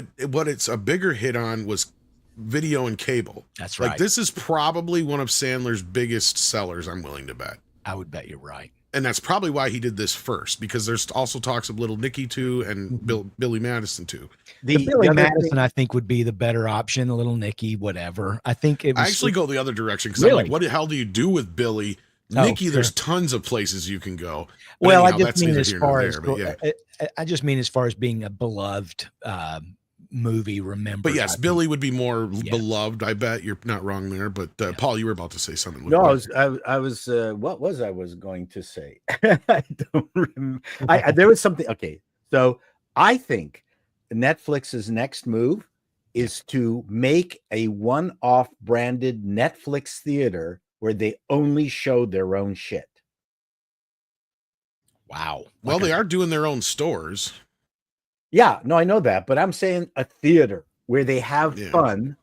it's a bigger hit on was video and cable. That's right. Like, this is probably one of Sandler's biggest sellers, I'm willing to bet. I would bet you're right. And that's probably why he did this first, because there's also talks of Little Nicky too and Billy Madison too. The Billy Madison, I think, would be the better option. A Little Nicky, whatever. I think it was. I actually go the other direction because Really? I'm like, what the hell do you do with Billy? Nicky, there's tons of places you can go. But well, anyhow, I just mean as far as yeah. I just mean as far as being a beloved movie. Remember, But yes, Billy would be more beloved. I bet you're not wrong there. But Paul, you were about to say something. No, I was. What was I was going to say? I don't remember. There was something. Okay, so I think Netflix's next move is to make a one-off branded Netflix theater where they only show their own shit. Wow. Well, they are doing their own stores. Yeah, no, I know that, but I'm saying a theater where they have fun,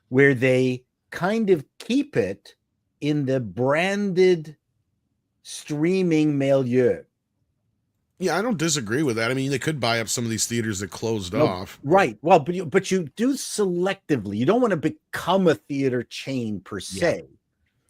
where they kind of keep it in the branded streaming milieu. Yeah, I don't disagree with that. I mean, they could buy up some of these theaters that closed off. Right. Well, but you do selectively. You don't want to become a theater chain per se.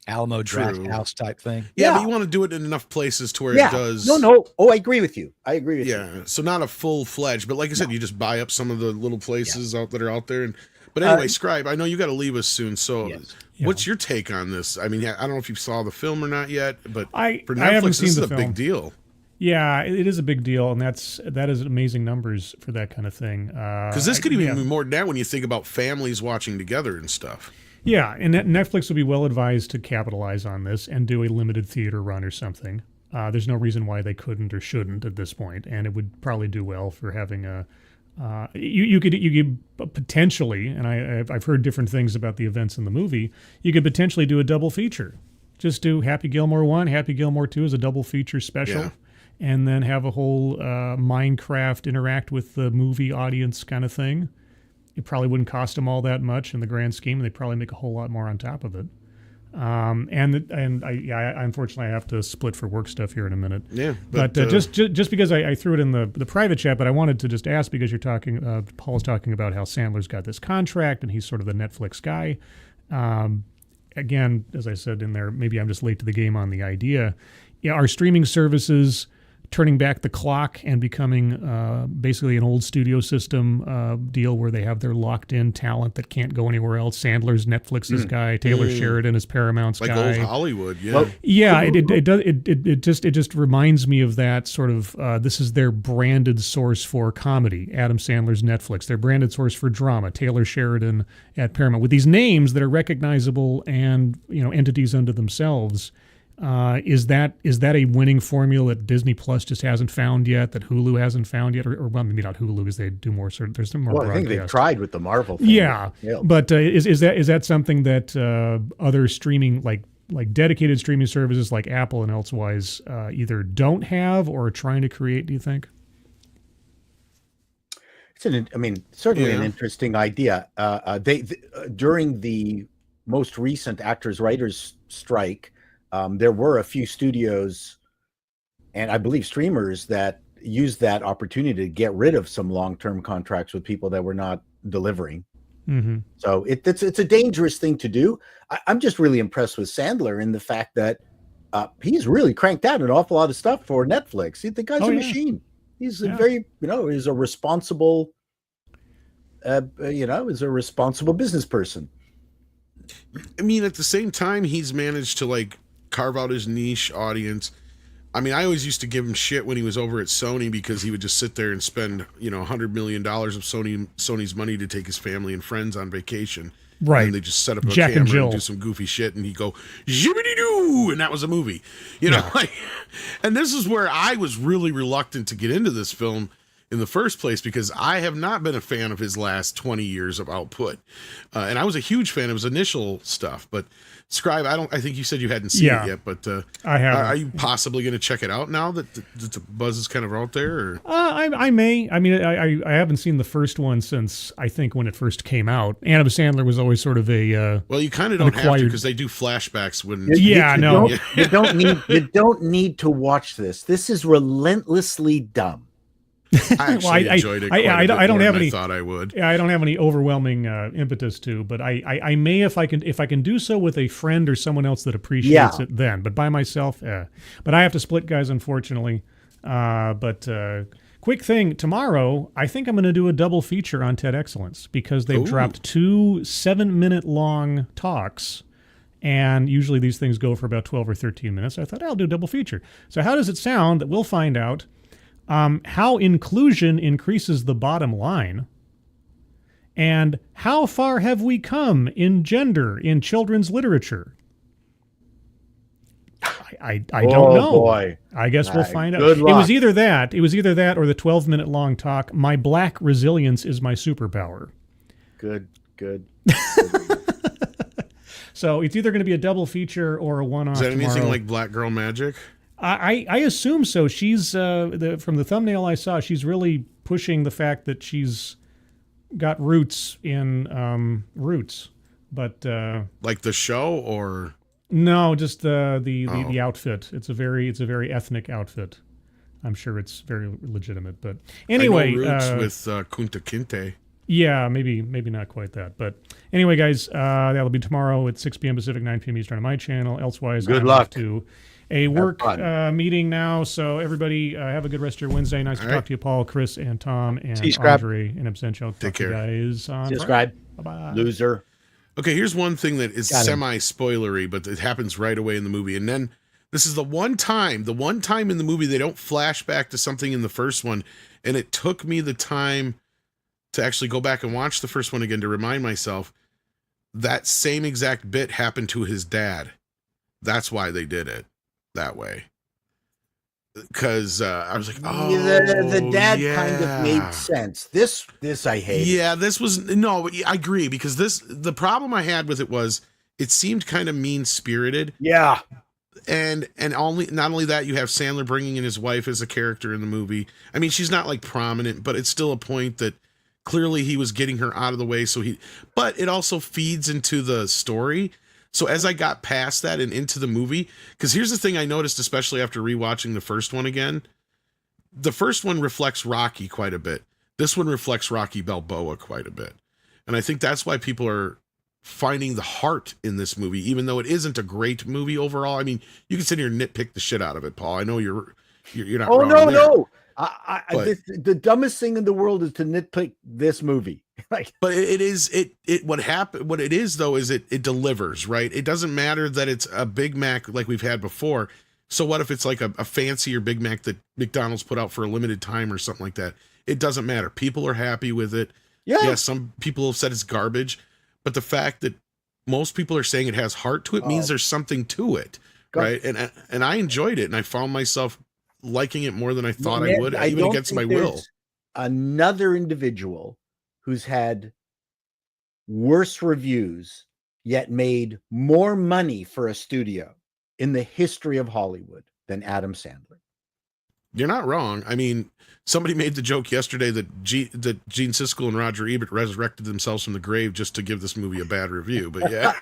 Alamo Drafthouse type thing. Yeah, but you want to do it in enough places to where it does. No. Oh, I agree with you. You. Yeah, so not a full-fledged, but like I said, you just buy up some of the little places out that are out there. But anyway, Scribe, I know you got to leave us soon. So what's your take on this? I mean, I don't know if you saw the film or not yet, but for Netflix, this is a big deal. Yeah, it is a big deal, and that is amazing numbers for that kind of thing. Because this could even be more than that when you think about families watching together and stuff. Yeah, and Netflix would be well advised to capitalize on this and do a limited theater run or something. There's no reason why they couldn't or shouldn't at this point, and it would probably do well for having a. You could potentially, and I've heard different things about the events in the movie. You could potentially do a double feature. Just do Happy Gilmore 1, Happy Gilmore 2 as a double feature special. Yeah. and then have a whole Minecraft interact with the movie audience kind of thing. It probably wouldn't cost them all that much in the grand scheme. They'd probably make a whole lot more on top of it. And I unfortunately I have to split for work stuff here in a minute. Yeah, but just because I threw it in the private chat, but I wanted to just ask because you're talking, Paul's talking about how Sandler's got this contract and he's sort of the Netflix guy. Again, as I said in there, maybe I'm just late to the game on the idea. Yeah, are streaming services turning back the clock and becoming basically an old studio system deal where they have their locked-in talent that can't go anywhere else? Sandler's Netflix's guy, Taylor Sheridan is Paramount's like guy. old Hollywood, yeah. Well, yeah, it just reminds me of that sort of. This is their branded source for comedy. Adam Sandler's Netflix, their branded source for drama. Taylor Sheridan at Paramount, with these names that are recognizable and entities unto themselves. Is that a winning formula that Disney Plus just hasn't found yet, that Hulu hasn't found yet, or well, maybe not Hulu because they do more. There's some more. Well, I think they've tried with the Marvel thing. Yeah, but is that something that other streaming like dedicated streaming services like Apple and elsewise either don't have or are trying to create? Do you think? It's certainly an interesting idea. They during the most recent actors-writers strike. There were a few studios and I believe streamers that used that opportunity to get rid of some long-term contracts with people that were not delivering. Mm-hmm. So it's a dangerous thing to do. I'm just really impressed with Sandler in the fact that he's really cranked out an awful lot of stuff for Netflix. The guy's a machine. He's a very, is a responsible, is a responsible business person. I mean, at the same time, he's managed to carve out his niche audience. I mean, I always used to give him shit when he was over at Sony because he would just sit there and spend, $100 million of Sony's money to take his family and friends on vacation. Right. And they just set up a Jack camera and do some goofy shit, and he'd go, zippity-doo, and that was a movie. And this is where I was really reluctant to get into this film in the first place because I have not been a fan of his last 20 years of output. And I was a huge fan of his initial stuff, but Scribe, I think you said you hadn't seen it yet, but I have. Are you possibly going to check it out now that the buzz is kind of out there? Or? I may. I mean, I haven't seen the first one since I think when it first came out. Adam Sandler was always sort of a well, you kind of don't have to because they do flashbacks when. You don't need to watch this. This is relentlessly dumb. I actually enjoyed it. I don't have any. I thought I would. Yeah, I don't have any overwhelming impetus to, but I may if I can do so with a friend or someone else that appreciates it. Then, but by myself, But I have to split, guys. Unfortunately, quick thing tomorrow. I think I'm going to do a double feature on TED Excellence because they've dropped 2 7-minute long talks. And usually these things go for about 12 or 13 minutes. I thought I'll do a double feature. So how does it sound that we'll find out how inclusion increases the bottom line, and how far have we come in gender in children's literature? I don't know. Boy. I guess we'll find out. Good luck. It was either that or the 12-minute long talk. My black resilience is my superpower. Good. So it's either going to be a double feature or a one-off. Is that tomorrow. anything like Black Girl Magic? I assume so. She's from the thumbnail I saw, she's really pushing the fact that she's got roots in Roots, but like the show or no, just the outfit. It's a very ethnic outfit. I'm sure it's very legitimate, but anyway, I know Roots with Kunta Kinte. Yeah, maybe not quite that. But anyway, guys, that'll be tomorrow at 6 p.m. Pacific, 9 p.m. Eastern on my channel. Elsewise, good luck. To a work meeting now. So everybody have a good rest of your Wednesday. Nice to talk to you, Paul, Chris, and Tom, and Audrey in absentia. Take care. Guys. Subscribe. Bye-bye. Loser. Okay, here's one thing that is semi-spoilery, but it happens right away in the movie. And then this is the one time in the movie they don't flash back to something in the first one. And it took me the time to actually go back and watch the first one again to remind myself that same exact bit happened to his dad. That's why they did it that way. Because I was like, oh, the dad kind of made sense. This I hate. Yeah, this was no. I agree because the problem I had with it was it seemed kind of mean spirited. Yeah, And not only that, you have Sandler bringing in his wife as a character in the movie. I mean, she's not like prominent, but it's still a point that clearly he was getting her out of the way. But it also feeds into the story. So as I got past that and into the movie, because here's the thing I noticed, especially after rewatching the first one again, the first one reflects Rocky quite a bit. This one reflects Rocky Balboa quite a bit. And I think that's why people are finding the heart in this movie, even though it isn't a great movie overall. I mean, you can sit here and nitpick the shit out of it, Paul. I know you're not. Oh, wrong no, there. no. The dumbest thing in the world is to nitpick this movie. Like, but what it is though is it delivers, right? It doesn't matter that it's a Big Mac like we've had before. So what if it's like a fancier Big Mac that McDonald's put out for a limited time or something like that? It doesn't matter. People are happy with it. yeah. Yes, some people have said it's garbage, but the fact that most people are saying it has heart to it means there's something to it, right? And I enjoyed it, and I found myself liking it more than I thought I would, even against my will. Another individual who's had worse reviews yet made more money for a studio in the history of Hollywood than Adam Sandler. You're not wrong. I mean, somebody made the joke yesterday that Gene Siskel and Roger Ebert resurrected themselves from the grave just to give this movie a bad review. But yeah,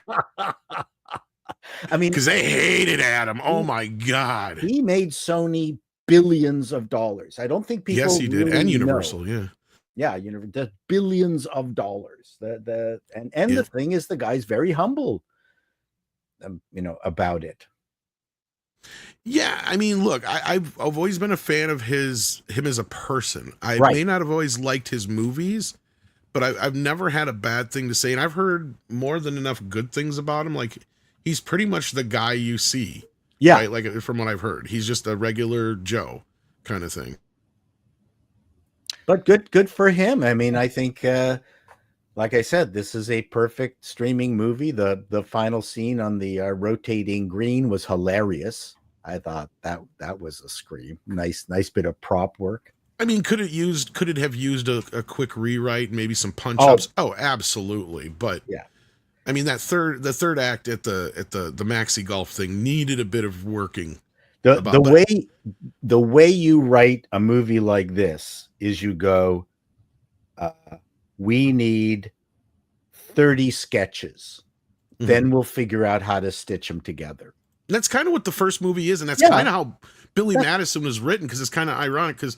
I mean, because they hated Adam. Oh my God, he made Sony billions of dollars. I don't think people. Yes, he did, really and Universal. know. Yeah, The billions of dollars. The thing is, the guy's very humble. About it. Yeah, I mean, look, I've always been a fan of him as a person. I may not have always liked his movies, but I've never had a bad thing to say, and I've heard more than enough good things about him. Like, he's pretty much the guy you see. Yeah, right? Like, from what I've heard, he's just a regular Joe kind of thing. But good for him. I mean, I think, like I said, this is a perfect streaming movie. The final scene on the rotating green was hilarious. I thought that was a scream. Nice bit of prop work. I mean, could it have used a quick rewrite, maybe some punch ups? Oh, absolutely. But yeah, I mean, the third act at the Maxi Golf thing needed a bit of working. The way you write a movie like this is you go, we need 30 sketches. Mm-hmm. Then we'll figure out how to stitch them together. And that's kind of what the first movie is, and that's kind of how Billy Madison was written, because it's kind of ironic, because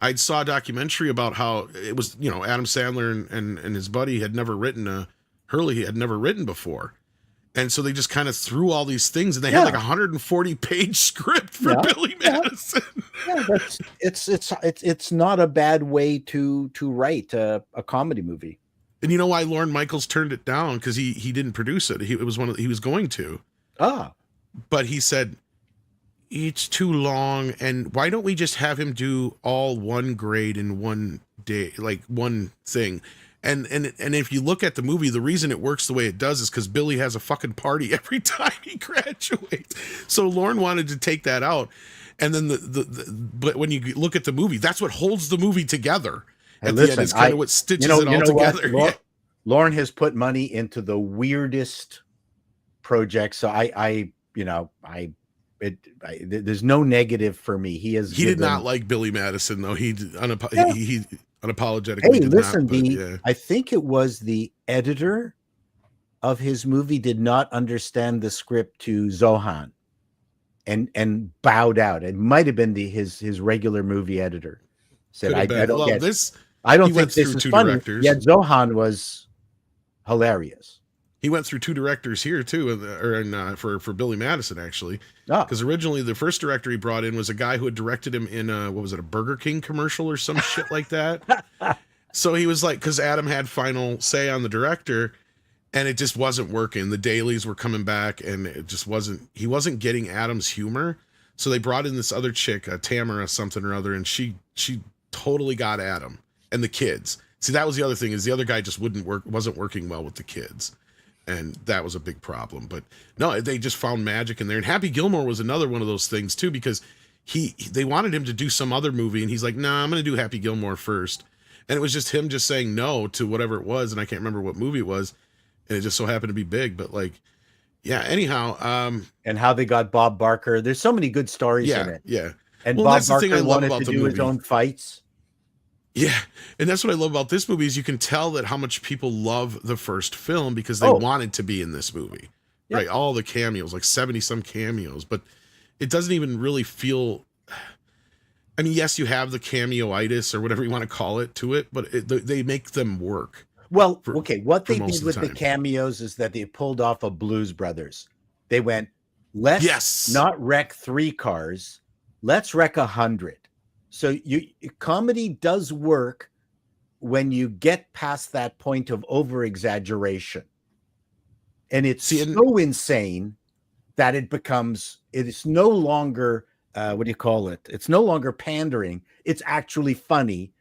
I saw a documentary about how it was, Adam Sandler and his buddy had never written Hurley had never written before. And so they just kind of threw all these things, and they had like 140-page script for Billy Madison. Yeah, it's not a bad way to write a comedy movie. And you know why Lorne Michaels turned it down? Because he didn't produce it. It was he was going to. But he said, it's too long, and why don't we just have him do all one grade in one day, like one thing? And if you look at the movie, the reason it works the way it does is because Billy has a fucking party every time he graduates. So Lorne wanted to take that out, and then but when you look at the movie, that's what holds the movie together. And the end is kind of what stitches it all together. Lorne has put money into the weirdest projects, so there's no negative for me. He did not like Billy Madison, though. He unapologetically. Hey, listen, I think it was the editor of his movie did not understand the script to Zohan and bowed out. It might have been his regular movie editor said, I don't get this. I don't think this is funny. Directors. Yet Zohan was hilarious. He went through two directors here too, for Billy Madison, actually. Because originally the first director he brought in was a guy who had directed him in a Burger King commercial or some shit like that. So he was like, because Adam had final say on the director, and it just wasn't working. The dailies were coming back, and it just wasn't. He wasn't getting Adam's humor. So they brought in this other chick, Tamara something or other, and she totally got Adam and the kids. See, that was the other thing, is the other guy just wasn't working well with the kids. And that was a big problem. But no, they just found magic in there. And Happy Gilmore was another one of those things too, because they wanted him to do some other movie, and he's like, nah, I'm going to do Happy Gilmore first. And it was just him just saying no to whatever it was, and I can't remember what movie it was, and it just so happened to be big. But like, Yeah. Anyhow, and how they got Bob Barker. There's so many good stories in yeah, it. yeah. And Well, Bob that's the thing I Barker love wanted about to the do his movie. own fights. Yeah, and that's what I love about this movie is you can tell that how much people love the first film because they wanted to be in this movie. Yep. Right, all the cameos, like 70 some cameos, but it doesn't even really feel. I mean, yes, you have the cameo-itis or whatever you want to call it to it, but they make them work. Well, okay, what they most did of with the the time. cameos is that they pulled off a Blues Brothers. They went, let's Yes. not wreck 3 cars, let's wreck 100. So comedy does work when you get past that point of over-exaggeration. And it's so insane that it is no longer, what do you call it? It's no longer pandering. It's actually funny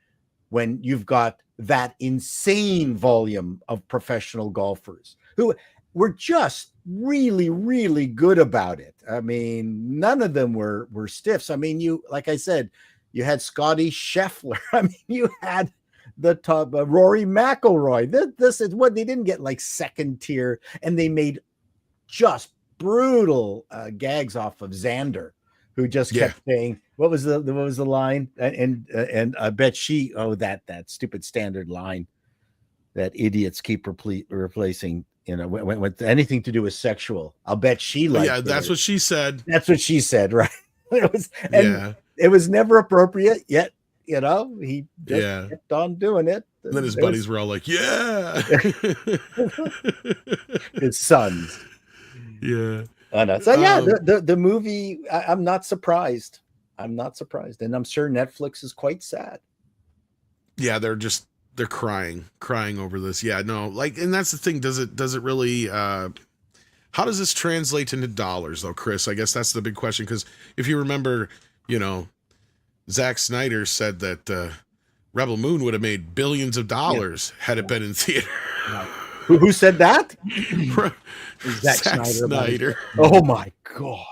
when you've got that insane volume of professional golfers who were just really, really good about it. I mean, none of them were stiffs. I mean, like I said, you had Scotty Scheffler. I mean, you had the top Rory McIlroy. This is what they didn't get, like second tier, and they made just brutal gags off of Xander, who just kept saying, what was the line? And I bet that stupid standard line that idiots keep replacing, with anything to do with sexual. I'll bet she liked it. That's what she said. That's what she said, right? It was never appropriate, yet he just kept on doing it. And then his buddies were all like, yeah. His sons. Yeah. So yeah, the movie, I'm not surprised. And I'm sure Netflix is quite sad. Yeah, they're crying over this. Yeah, no, and that's the thing. Does it really, how does this translate into dollars though, Chris? I guess that's the big question. Because if you remember, Zack Snyder said that Rebel Moon would have made billions of dollars had it been in theater. Who said that? Zack Snyder. Oh my God.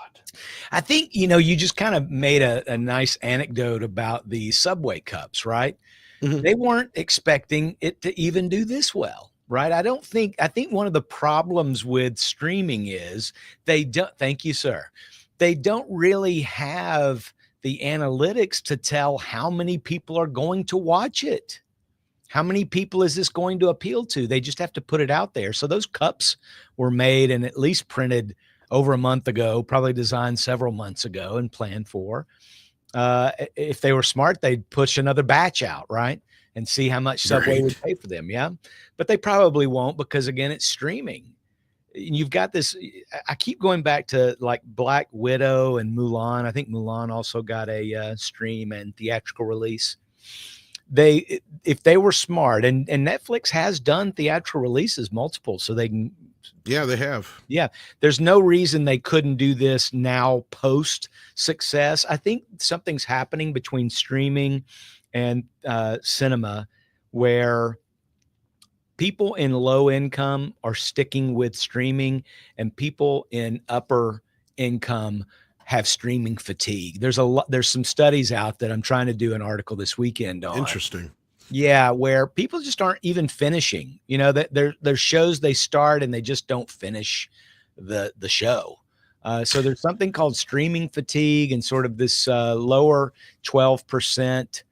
I think, you just kind of made a nice anecdote about the Subway cups, right? Mm-hmm. They weren't expecting it to even do this well, right? I think one of the problems with streaming is thank you, sir. They don't really have the analytics to tell how many people are going to watch it. How many people is this going to appeal to? They just have to put it out there. So those cups were made and at least printed over a month ago, probably designed several months ago and planned for. If they were smart, they'd push another batch out, right? And see how much Subway would pay for them. Yeah. But they probably won't because, again, it's streaming. You've got this. I keep going back to like Black Widow and Mulan. I think Mulan also got a stream and theatrical release. If they were smart, and Netflix has done theatrical releases multiple, so they can. Yeah, they have. Yeah, there's no reason they couldn't do this now post success. I think something's happening between streaming and cinema where people in low income are sticking with streaming and people in upper income have streaming fatigue. There's some studies out that I'm trying to do an article this weekend on. Interesting. Yeah, where people just aren't even finishing. That there's shows they start and they just don't finish the show. So there's something called streaming fatigue and sort of this lower 12%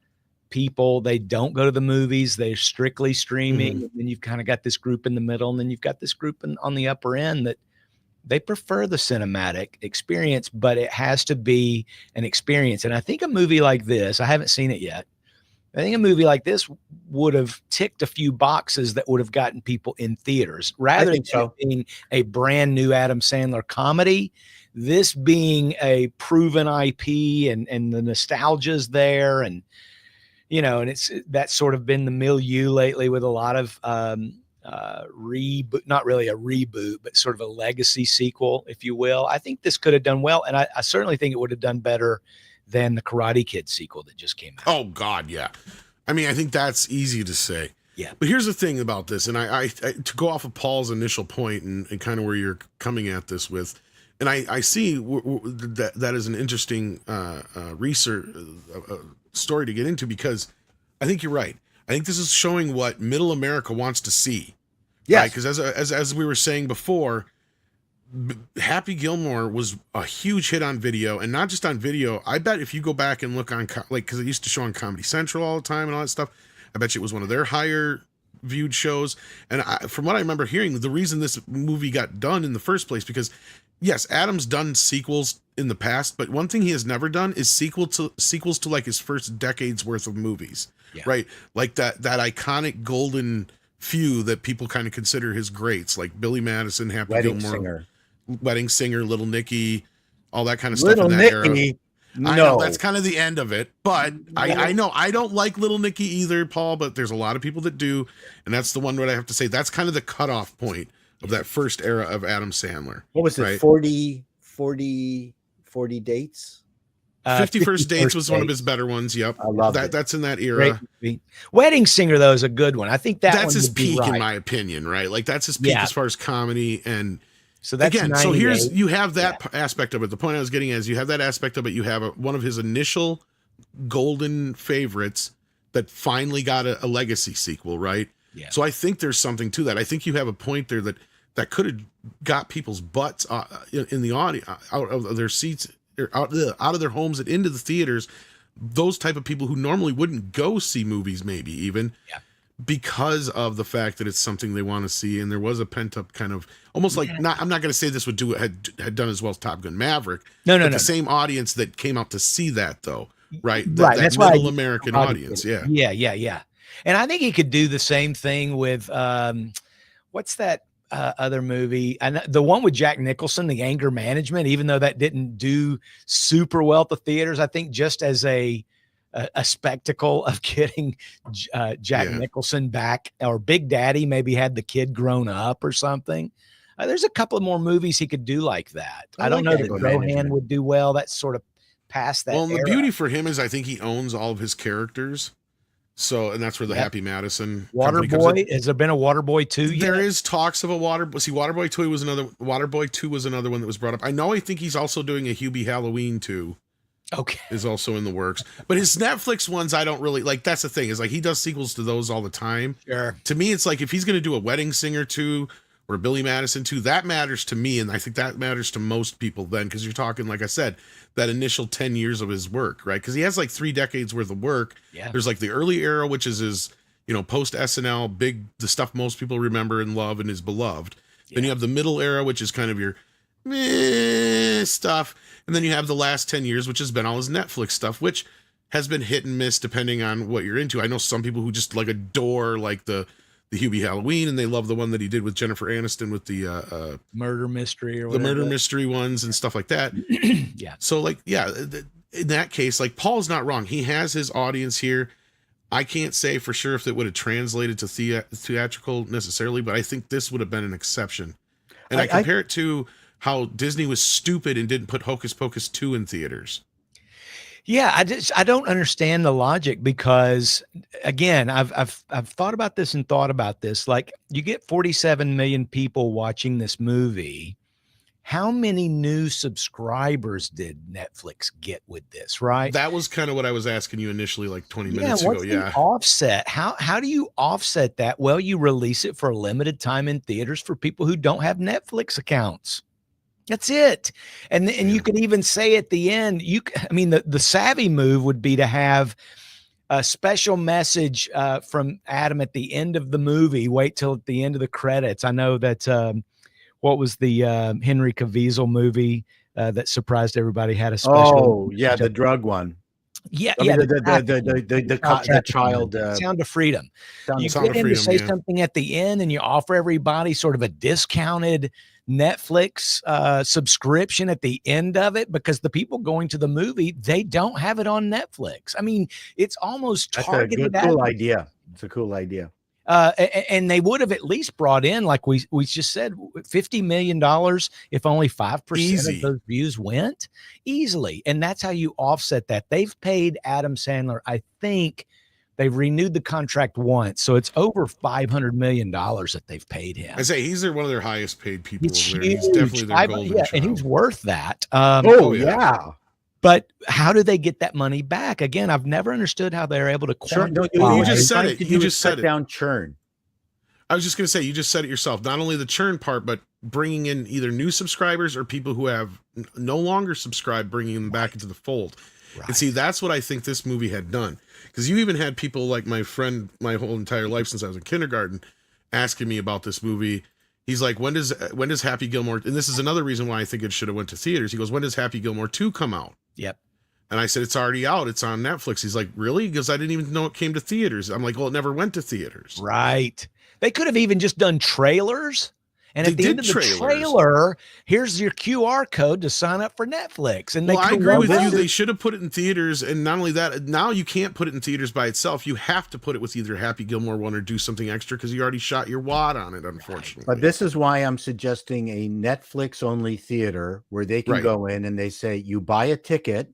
people. They don't go to the movies. They're strictly streaming. Mm-hmm. And then you've kind of got this group in the middle, and then you've got this group on the upper end that they prefer the cinematic experience, but it has to be an experience. And I think a movie like this, I haven't seen it yet. I think a movie like this would have ticked a few boxes that would have gotten people in theaters rather than being a brand new Adam Sandler comedy. This being a proven IP and the nostalgia's there. And, that's sort of been the milieu lately with a lot of, reboot, not really a reboot, but sort of a legacy sequel, if you will. I think this could have done well. And I certainly think it would have done better than the Karate Kid sequel that just came out. Oh God. Yeah. I mean, I think that's easy to say. Yeah. But here's the thing about this. And I to go off of Paul's initial point and kind of where you're coming at this with, and I see that is an interesting research story to get into, because I think you're right. I think this is showing what middle America wants to see. Yeah. Right? Because as we were saying before, Happy Gilmore was a huge hit on video, and not just on video. I bet if you go back and look on because it used to show on Comedy Central all the time and all that stuff, I bet you it was one of their higher viewed shows. And from what I remember hearing, the reason this movie got done in the first place, because yes, Adam's done sequels in the past, but one thing he has never done is sequels to like his first decade's worth of movies, right? Like that iconic golden few that people kind of consider his greats, like Billy Madison, Happy Gilmore, Wedding Singer, Little Nicky, all that kind of stuff in that era. I know that's kind of the end of it, but I know I don't like Little Nicky either, Paul, but there's a lot of people that do, and that's the one that I have to say that's kind of the cutoff point of that first era of Adam Sandler. What was it? Right? 40 dates? 50 First Dates was one of his better ones. Yep. I love that. It. That's in that era. Wedding Singer, though, is a good one. I think that's his peak, in my opinion, right? Like that's his peak as far as comedy. And so that's again, so you have that aspect of it. The point I was getting at is you have that aspect of it. You have one of his initial golden favorites that finally got a legacy sequel, right? Yeah. So I think there's something to that. I think you have a point there that could have got people's butts in the audience out of their seats, or out of their homes and into the theaters. Those type of people who normally wouldn't go see movies, maybe even because of the fact that it's something they want to see. And there was a pent up kind of almost like I'm not going to say this would had done as well as Top Gun Maverick. No. The same audience that came out to see that though, right? That that's middle American audience. Yeah. And I think he could do the same thing with what's that other movie? And the one with Jack Nicholson, The Anger Management, even though that didn't do super well at the theaters, I think just as a spectacle of getting Jack Nicholson back, or Big Daddy maybe had the kid grown up or something. There's a couple of more movies he could do like that. I don't know that Rohan would do well. That's sort of past that. Well, the beauty for him is I think he owns all of his characters. So, and that's where the Happy Madison Waterboy. Has there been a Waterboy 2 yet? There is talks of a Waterboy 2 was another one that was brought up. I think he's also doing a Hubie Halloween 2. Okay. Is also in the works. But his Netflix ones, I don't really like. That's the thing, is like he does sequels to those all the time. Sure. To me, it's like if he's going to do a Wedding Singer 2 or a Billy Madison 2, that matters to me. And I think that matters to most people then, because you're talking, like I said, that initial 10 years of his work, right? Because he has like 3 decades worth of work. Yeah. There's like the early era, which is his, post SNL, the stuff most people remember and love and is beloved. Yeah. Then you have the middle era, which is kind of your stuff. And then you have the last 10 years, which has been all his Netflix stuff, which has been hit and miss depending on what you're into. I know some people who just like adore like the Hubie Halloween, and they love the one that he did with Jennifer Aniston with the murder mystery or whatever. The murder mystery ones and stuff like that. Yeah. So like, in that case, like Paul's not wrong. He has his audience here. I can't say for sure if it would have translated to theatrical necessarily, but I think this would have been an exception. And I compare it to how Disney was stupid and didn't put Hocus Pocus 2 in theaters. Yeah, I don't understand the logic, because again, I've thought about this and thought about this. Like, you get 47 million people watching this movie. How many new subscribers did Netflix get with this, right? That was kind of what I was asking you initially, like 20 minutes ago. The offset? How do you offset that? Well, you release it for a limited time in theaters for people who don't have Netflix accounts. That's it. And you could even say at the end, the savvy move would be to have a special message from Adam at the end of the movie. Wait till at the end of the credits. I know that what was the Henry Cavill movie that surprised everybody had a special. Oh yeah, the drug one. Yeah, the child. Sound of Freedom. You get him to say something at the end, and you offer everybody sort of a discounted Netflix subscription at the end of it, because the people going to the movie, they don't have it on Netflix. I mean, it's almost targeted. Cool idea. It's a cool idea. And they would have at least brought in, like we just said, $50 million if only 5% of those views went easily. And that's how you offset that. They've paid Adam Sandler, I think they've renewed the contract once, so it's over $500 million that they've paid him. I say he's one of their highest paid people over there. Huge. He's definitely their golden child. And he's worth that. Yeah. But how do they get that money back? Again, I've never understood how they're able to quantify. You just said it. You just said down churn. I was just going to say, you just said it yourself. Not only the churn part, but bringing in either new subscribers or people who have no longer subscribed, bringing them back into the fold. Right. And see, that's what I think this movie had done. Because you even had people like my friend, my whole entire life since I was in kindergarten, asking me about this movie. He's like, when does Happy Gilmore, and this is another reason why I think it should have went to theaters. He goes, when does Happy Gilmore 2 come out? Yep. And I said, it's already out. It's on Netflix. He's like, really? Because I didn't even know it came to theaters. I'm like, well, it never went to theaters. Right. They could have even just done trailers. And at the end of the trailer, here's your QR code to sign up for Netflix. And well, I agree with you. They should have put it in theaters. And not only that, now you can't put it in theaters by itself. You have to put it with either Happy Gilmore 1 or do something extra because you already shot your wad on it, unfortunately. But this is why I'm suggesting a Netflix-only theater where they can go in and they say, you buy a ticket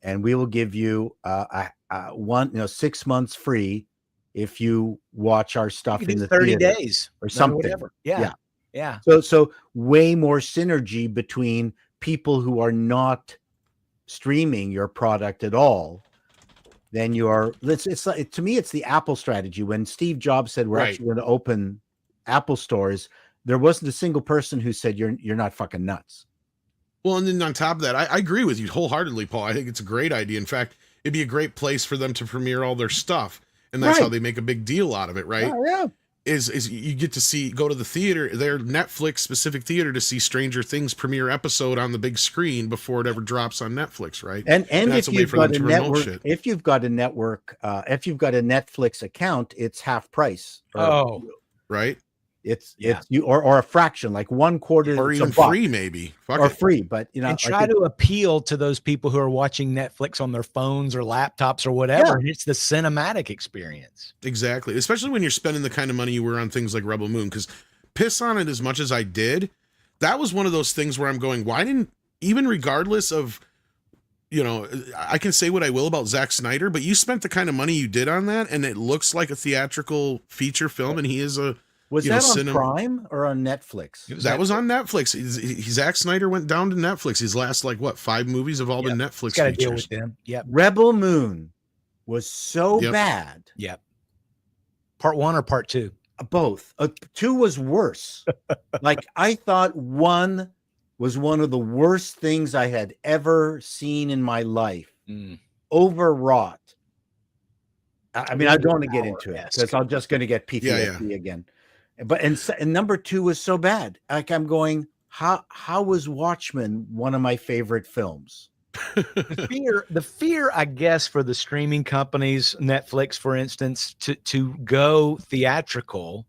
and we will give you 6 months free if you watch our stuff in the 30 theater days or something. Whatever. Yeah. So way more synergy between people who are not streaming your product at all than you are. It's like, to me, it's the Apple strategy. When Steve Jobs said we're actually going to open Apple stores, there wasn't a single person who said you're not fucking nuts. Well, and then on top of that, I agree with you wholeheartedly, Paul. I think it's a great idea. In fact, it'd be a great place for them to premiere all their stuff. And that's how they make a big deal out of it, right? Oh, yeah. Is you get to go to the theater, their Netflix specific theater, to see Stranger Things premiere episode on the big screen before it ever drops on Netflix, right? And if you've got a network, if you've got a Netflix account, it's half price. Right. It's you or a fraction, like 1/4 or even free, maybe free. But and try to appeal to those people who are watching Netflix on their phones or laptops or whatever. Yeah. It's the cinematic experience. Exactly, especially when you're spending the kind of money you were on things like Rebel Moon. Because piss on it as much as I did, that was one of those things where I'm going, why didn't, even regardless of, I can say what I will about Zack Snyder, but you spent the kind of money you did on that, and it looks like a theatrical feature film, and he is a. Was that on Prime or on Netflix? That was on Netflix. Zack Snyder went down to Netflix. His last 5 movies have all been Netflix Got to features. deal with them. Yep. Rebel Moon was so bad. Yep. Part 1 or part 2? Both. 2 was worse. I thought 1 was one of the worst things I had ever seen in my life. Overwrought. I mean, I don't want to get into it because I'm just going to get PTSD again. But and number 2 was so bad. I'm going, how was Watchmen one of my favorite films? The fear, I guess, for the streaming companies, Netflix, for instance, to go theatrical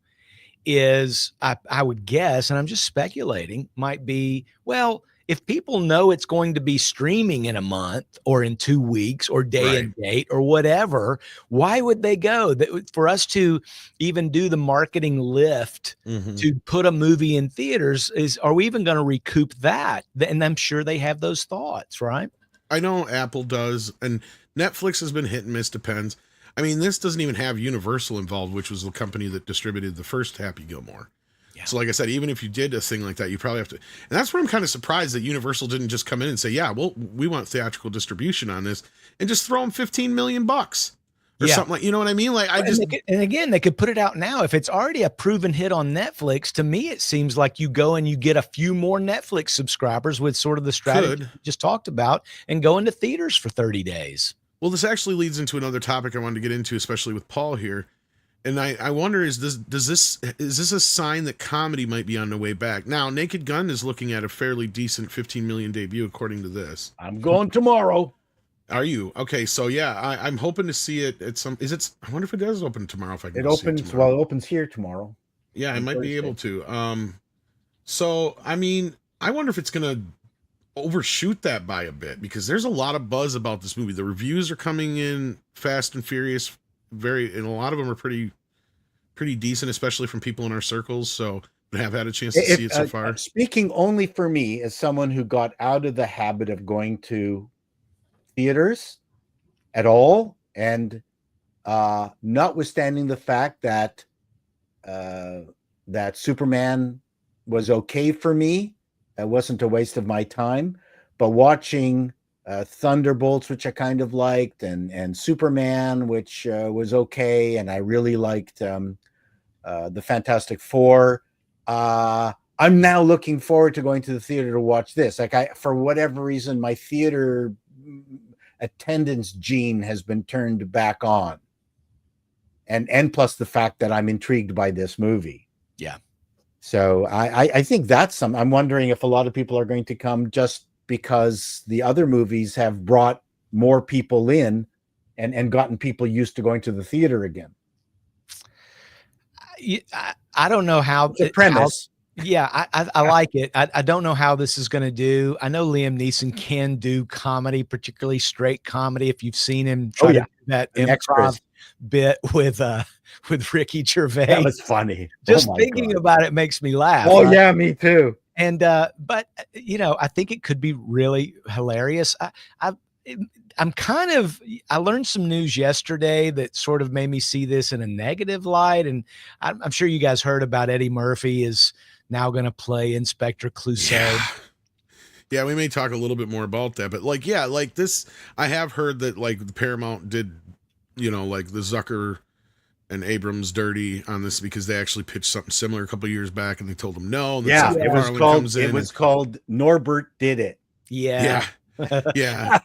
is, I would guess, and I'm just speculating, might be, well, if people know it's going to be streaming in a month or in 2 weeks or day and date or whatever, why would they go? For us to even do the marketing lift to put a movie in theaters, are we even going to recoup that? And I'm sure they have those thoughts, right? I know Apple does, and Netflix has been hit and miss, depends. I mean, this doesn't even have Universal involved, which was the company that distributed the first Happy Gilmore. Yeah. So like I said, even if you did a thing like that, you probably have to, and that's where I'm kind of surprised that Universal didn't just come in and say, yeah, well, we want theatrical distribution on this, and just throw them $15 million or something, like, you know what I mean? Like, and again, they could put it out now. If it's already a proven hit on Netflix, to me, it seems like you go and you get a few more Netflix subscribers with sort of the strategy you just talked about, and go into theaters for 30 days. Well, this actually leads into another topic I wanted to get into, especially with Paul here. And I wonder, is this a sign that comedy might be on the way back? Now, Naked Gun is looking at a fairly decent 15 million debut, according to this. I'm going tomorrow. Are you? Okay, so yeah, I'm hoping to see it at some. I wonder if it does open tomorrow. If I can. It opens. Well, it opens here tomorrow. Yeah, I might be able to. So I mean, I wonder if it's gonna overshoot that by a bit, because there's a lot of buzz about this movie. The reviews are coming in fast and furious. And a lot of them are pretty decent, especially from people in our circles. So I have had a chance to see it so far. Speaking only for me, as someone who got out of the habit of going to theaters at all, and notwithstanding the fact that that Superman was okay for me, it wasn't a waste of my time, but watching Thunderbolts, which I kind of liked, and Superman, which was okay, and I really liked the Fantastic Four. I'm now looking forward to going to the theater to watch this. Like for whatever reason, my theater attendance gene has been turned back on. And plus the fact that I'm intrigued by this movie. Yeah. So I think that's some. I'm wondering if a lot of people are going to come just because the other movies have brought more people in and gotten people used to going to the theater again. I don't know how the premise. I like it. I don't know how this is going to do. I know Liam Neeson can do comedy, particularly straight comedy. If you've seen him try to do that improv bit with Ricky Gervais, that was funny. Just thinking about it makes me laugh. Oh yeah, me too. And but I think it could be really hilarious. I learned some news yesterday that sort of made me see this in a negative light. And I'm sure you guys heard about Eddie Murphy is now going to play Inspector Clouseau. Yeah, we may talk a little bit more about that, but like this, I have heard that like the Paramount did, like the Zucker and Abrams dirty on this because they actually pitched something similar a couple of years back and they told them no. And it was called Norbert Did It. Yeah. Yeah.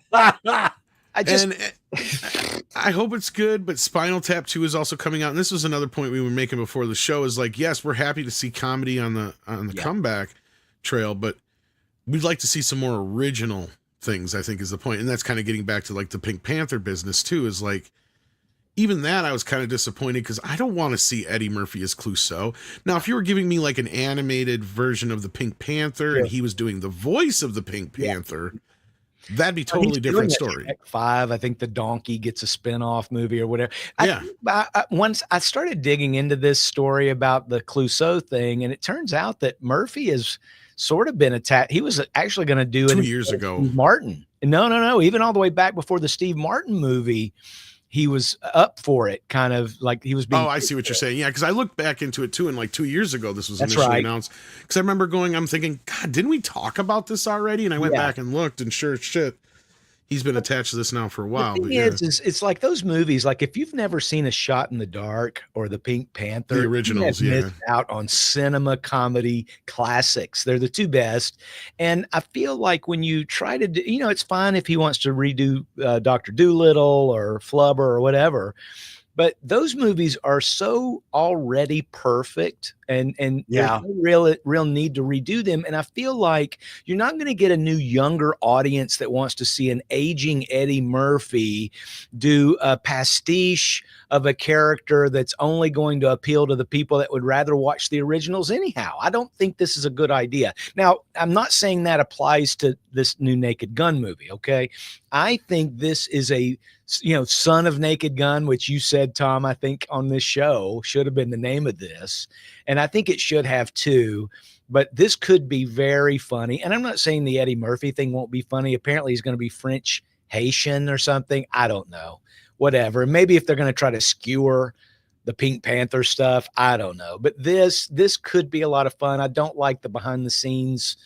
I hope it's good, but Spinal Tap 2 is also coming out. And this was another point we were making before the show is like, yes, we're happy to see comedy on the comeback trail, but we'd like to see some more original things, I think is the point. And that's kind of getting back to like the Pink Panther business too, is like, even that I was kind of disappointed because I don't want to see Eddie Murphy as Clouseau. Now, if you were giving me like an animated version of the Pink Panther and he was doing the voice of the Pink Panther, that'd be totally different story. X5, I think the donkey gets a spin-off movie or whatever. Once I started digging into this story about the Clouseau thing, and it turns out that Murphy has sort of been attacked. He was actually going to do it 2 years ago. Steve Martin. No. Even all the way back before the Steve Martin movie, he was up for it, kind of like he was being. Oh, I see what you're saying. Yeah, because I looked back into it too, and like 2 years ago, this was initially announced. Because I remember I'm thinking, God, didn't we talk about this already? And I went back and looked, and sure as shit, he's been attached to this now for a while. The thing is it's like those movies. Like if you've never seen A Shot in the Dark or the Pink Panther, the originals, missed out on cinema comedy classics. They're the two best. And I feel like when you try to do, it's fine if he wants to redo Dr. Dolittle or Flubber or whatever. But those movies are so already perfect, and there's no real need to redo them. And I feel like you're not going to get a new younger audience that wants to see an aging Eddie Murphy do a pastiche of a character that's only going to appeal to the people that would rather watch the originals anyhow. I don't think this is a good idea. Now, I'm not saying that applies to this new Naked Gun movie, okay? I think this is a Son of Naked Gun, which you said, Tom, I think on this show should have been the name of this. And I think it should have too, but this could be very funny. And I'm not saying the Eddie Murphy thing won't be funny. Apparently he's going to be French Haitian or something. I don't know, whatever. Maybe if they're going to try to skewer the Pink Panther stuff, I don't know, but this could be a lot of fun. I don't like the behind the scenes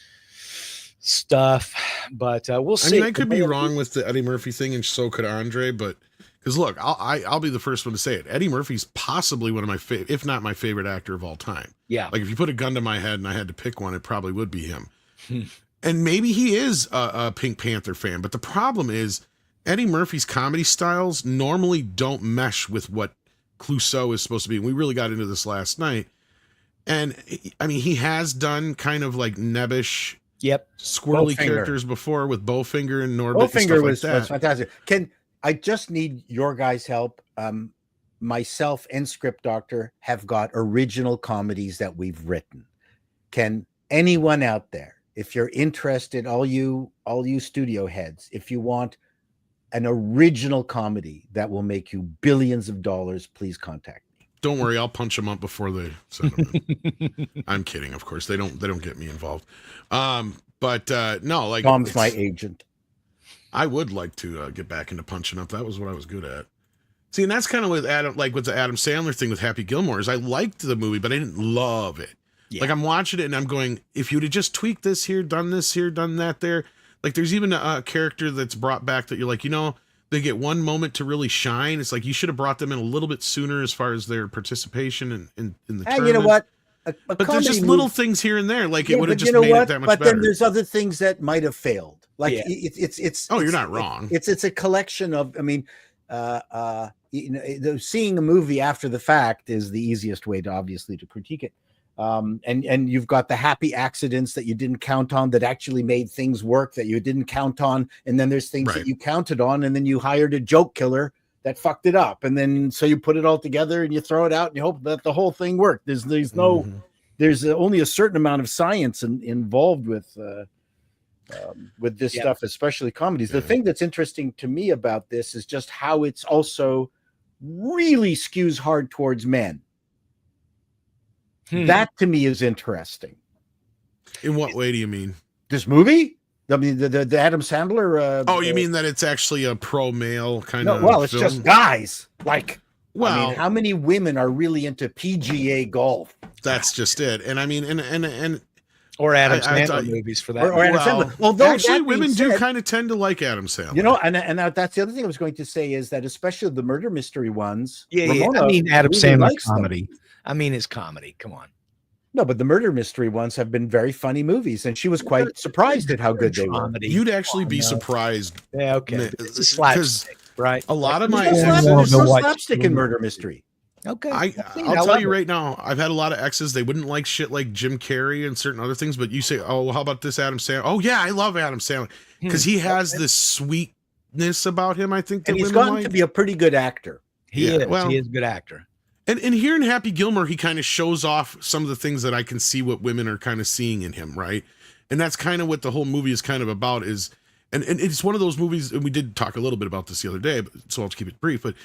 stuff, but we'll see. I mean, I could be wrong with the Eddie Murphy thing, and so could Andre, but because look, I'll be the first one to say it. Eddie Murphy's possibly one of my favorite, if not my favorite actor of all time. Yeah. Like if you put a gun to my head and I had to pick one, it probably would be him. And maybe he is a Pink Panther fan, but the problem is Eddie Murphy's comedy styles normally don't mesh with what Clouseau is supposed to be. And we really got into this last night. And I mean, he has done kind of like nebbish, squirrely characters before with Bowfinger and Norbit. Bowfinger and was fantastic. I just need your guys' help. Myself and Script Doctor have got original comedies that we've written. Can anyone out there, if you're interested, all you studio heads, if you want an original comedy that will make you billions of dollars, please contact me. Don't worry, I'll punch them up before they send them in. I'm kidding, of course. They don't get me involved. But no, like Tom's my agent. I would like to get back into punching up. That was what I was good at. See, and that's kind of with Adam, like with the Adam Sandler thing with Happy Gilmore, is I liked the movie, but I didn't love it. Yeah. Like I'm watching it and I'm going, if you'd have just tweaked this here, done that there. Like there's even a character that's brought back that you're like, they get one moment to really shine. It's like you should have brought them in a little bit sooner as far as their participation in the tournament. You know what? but there's just little things here and there, like it would have just you know made what? it that much but better. Then there's other things that might have failed. Like it's. Oh, you're not wrong. It's a collection of. I mean, seeing a movie after the fact is the easiest way to obviously to critique it. And you've got the happy accidents that you didn't count on that actually made things work that you didn't count on, and then there's things that you counted on, and then you hired a joke killer that fucked it up, and then so you put it all together and you throw it out and you hope that the whole thing worked. There's no there's only a certain amount of science involved with this stuff, especially comedies. The thing that's interesting to me about this is just how it's also really skews hard towards men. That to me is interesting. In what way do you mean? This movie? I mean, the Adam Sandler. You mean that it's actually a pro male kind of? Well, it's film? just guys. Like, well, I mean, how many women are really into PGA golf? That's just it. And I mean, and or Adam Sandler movies for that. Or Adam Sandler. Although actually, women do kind of tend to like Adam Sandler. You know, and that's the other thing I was going to say is that especially the murder mystery ones. Ramona I mean, Adam really Sandler comedy. I mean, it's comedy. Come on. No, but the murder mystery ones have been very funny movies, and she was quite surprised at how good they were. You'd actually be surprised. Yeah, okay. It's a slapstick, right? A lot of my there's no slapstick in murder mystery. Okay, I'll tell you right now, I've had a lot of exes. They wouldn't like shit like Jim Carrey and certain other things, but you say, "Oh, how about this Adam Sandler?" Oh yeah, I love Adam Sandler because he has this sweetness about him. I think, and he's gotten to be a pretty good actor. He is a good actor. And here in Happy Gilmore, he kind of shows off some of the things that I can see what women are kind of seeing in him, right? And that's kind of what the whole movie is kind of about. And it's one of those movies, and we did talk a little bit about this the other day, so I'll keep it brief. But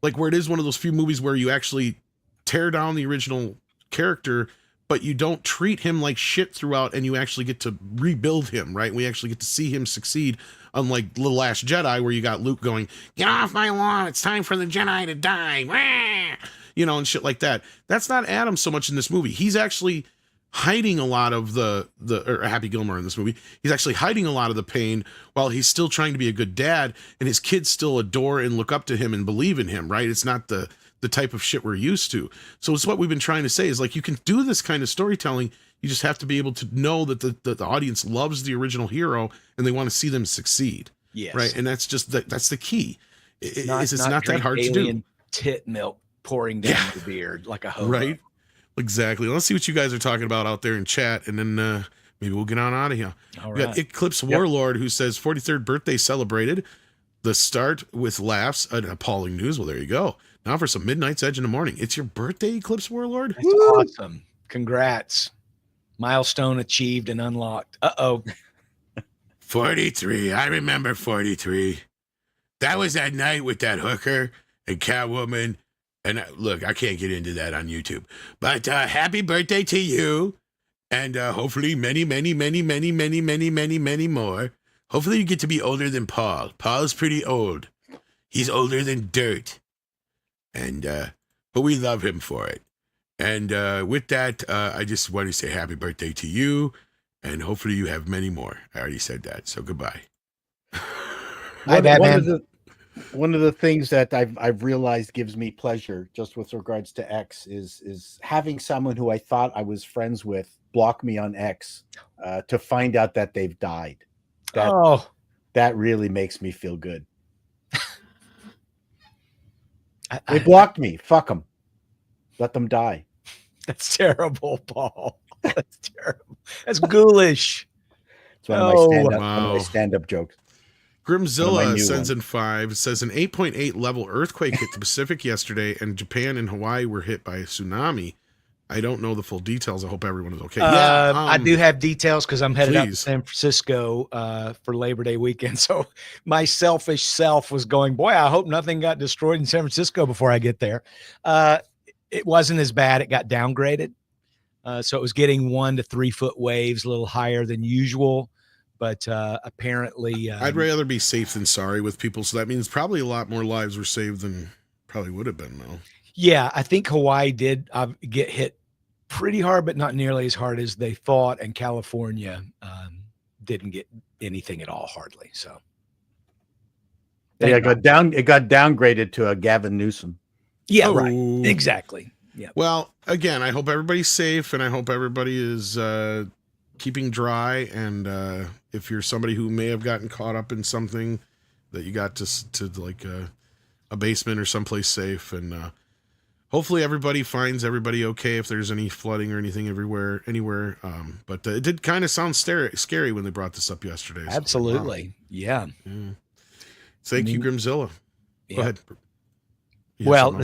like where it is one of those few movies where you actually tear down the original character, but you don't treat him like shit throughout, and you actually get to rebuild him, right? We actually get to see him succeed, unlike The Last Jedi, where you got Luke going, "Get off my lawn! It's time for the Jedi to die!" Wah! You know, and shit like that. That's not Adam so much in this movie. He's actually hiding a lot of or Happy Gilmore in this movie. He's actually hiding a lot of the pain while he's still trying to be a good dad, and his kids still adore and look up to him and believe in him, right? It's not the type of shit we're used to. So it's what we've been trying to say is like, you can do this kind of storytelling. You just have to be able to know that the audience loves the original hero and they want to see them succeed. Yes. Right. And that's just that's the key. It's not that hard to do. Tit milk pouring down your beard like a hobo. Right. Exactly. Let's see what you guys are talking about out there in chat, and then maybe we'll get on out of here. All we got Eclipse Warlord who says 43rd birthday celebrated. The start with laughs and appalling news. Well, there you go. Now for some Midnight's Edge in the morning. It's your birthday, Eclipse Warlord? That's awesome. Congrats. Milestone achieved and unlocked. 43. I remember 43. That was that night with that hooker and Catwoman. And look, I can't get into that on YouTube. But happy birthday to you. And hopefully many, many, many, many, many, many, many, many more. Hopefully you get to be older than Paul. Paul's pretty old. He's older than dirt. And but we love him for it. And with that, I just want to say happy birthday to you. And hopefully you have many more. I already said that. So goodbye. One of the things that I've realized gives me pleasure, just with regards to X, is having someone who I thought I was friends with block me on X to find out that they've died. That really makes me feel good. They blocked me. Fuck them. Let them die. That's terrible, Paul. That's terrible. That's ghoulish. It's one of my stand-up jokes. Grimzilla sends in 5, says an 8.8 level earthquake hit the Pacific yesterday, and Japan and Hawaii were hit by a tsunami. I don't know the full details. I hope everyone is okay. I do have details because I'm headed out to San Francisco for Labor Day weekend. So my selfish self was going, boy, I hope nothing got destroyed in San Francisco before I get there. It wasn't as bad. It got downgraded. So it was getting 1 to 3 foot waves, a little higher than usual. But apparently... I'd rather be safe than sorry with people. So that means probably a lot more lives were saved than probably would have been, though. Yeah, I think Hawaii did get hit pretty hard, but not nearly as hard as they thought. And California didn't get anything at all, hardly. So, it got downgraded to a Gavin Newsom. Yeah, right. Exactly. Yeah. Well, again, I hope everybody's safe, and I hope everybody is keeping dry. And if you're somebody who may have gotten caught up in something, that you got to like a basement or someplace safe, and hopefully everybody finds everybody okay if there's any flooding or anything anywhere. But it did kind of sound scary when they brought this up yesterday. So Absolutely. wow. Yeah. Thank you, Grimzilla. Yeah. Go ahead. Well,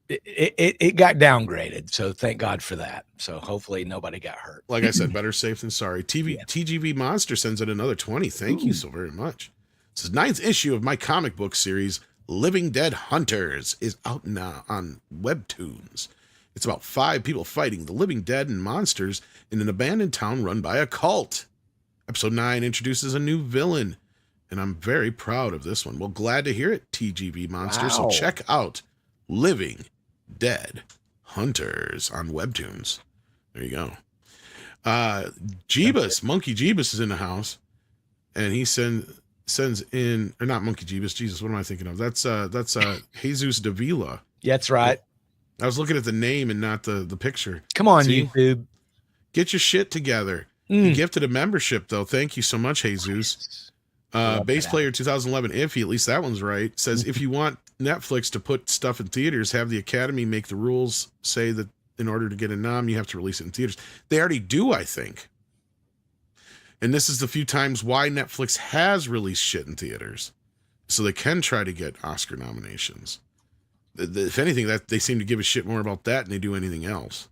it got downgraded, so thank God for that. So hopefully nobody got hurt. Like I said, better safe than sorry. TGV Monster sends in another 20. Thank you so very much. This is 9th issue of my comic book series, Living Dead Hunters, is out now on Webtoons. It's about 5 people fighting the living dead and monsters in an abandoned town run by a cult. Episode 9 introduces a new villain, and I'm very proud of this one. Well, glad to hear it, TGV Monster. Wow. So check out Living Dead Hunters on Webtoons. There you go. Jeebus, Monkey Jeebus is in the house, and he sends in, or not Monkey Jeebus, Jesus, what am I thinking of? That's Jesus Davila. That's right. I was looking at the name and not the picture. Come on, See? YouTube. Get your shit together. You gifted a membership, though. Thank you so much, Jesus. Base Player 2011 Iffy, at least that one's right, says if you want Netflix to put stuff in theaters, have the Academy make the rules say that in order to get a nom, you have to release it in theaters. They already do, I think. And this is the few times why Netflix has released shit in theaters, so they can try to get Oscar nominations. If anything, that they seem to give a shit more about that than they do anything else.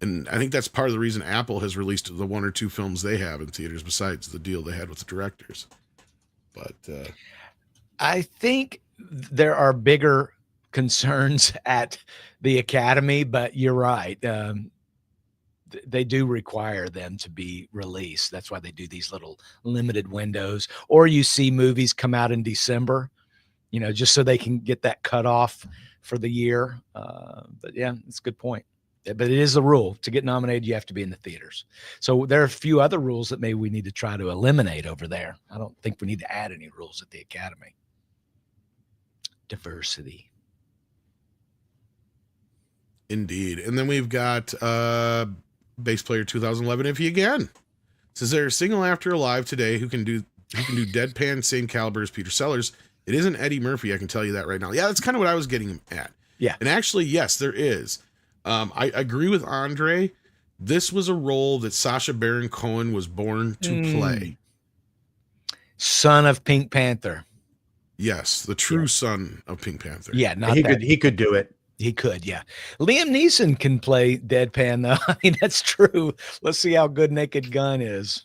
And I think that's part of the reason Apple has released the 1 or 2 films they have in theaters besides the deal they had with the directors. But I think there are bigger concerns at the Academy, but you're right. They do require them to be released. That's why they do these little limited windows. Or you see movies come out in December, just so they can get that cut off for the year. But yeah, it's a good point. But it is a rule. To get nominated, you have to be in the theaters. So there are a few other rules that maybe we need to try to eliminate over there. I don't think we need to add any rules at the Academy. Diversity. Indeed. And then we've got Base Player 2011 Iffy again. Says they're a single after alive today who can do deadpan same caliber as Peter Sellers. It isn't Eddie Murphy, I can tell you that right now. Yeah, that's kind of what I was getting at. Yeah. And actually, yes, there is. I agree with Andre. This was a role that Sacha Baron Cohen was born to play. Son of Pink Panther. Yes, the true son of Pink Panther. Yeah, He could do it. He could, yeah. Liam Neeson can play deadpan, though. I mean, that's true. Let's see how good Naked Gun is.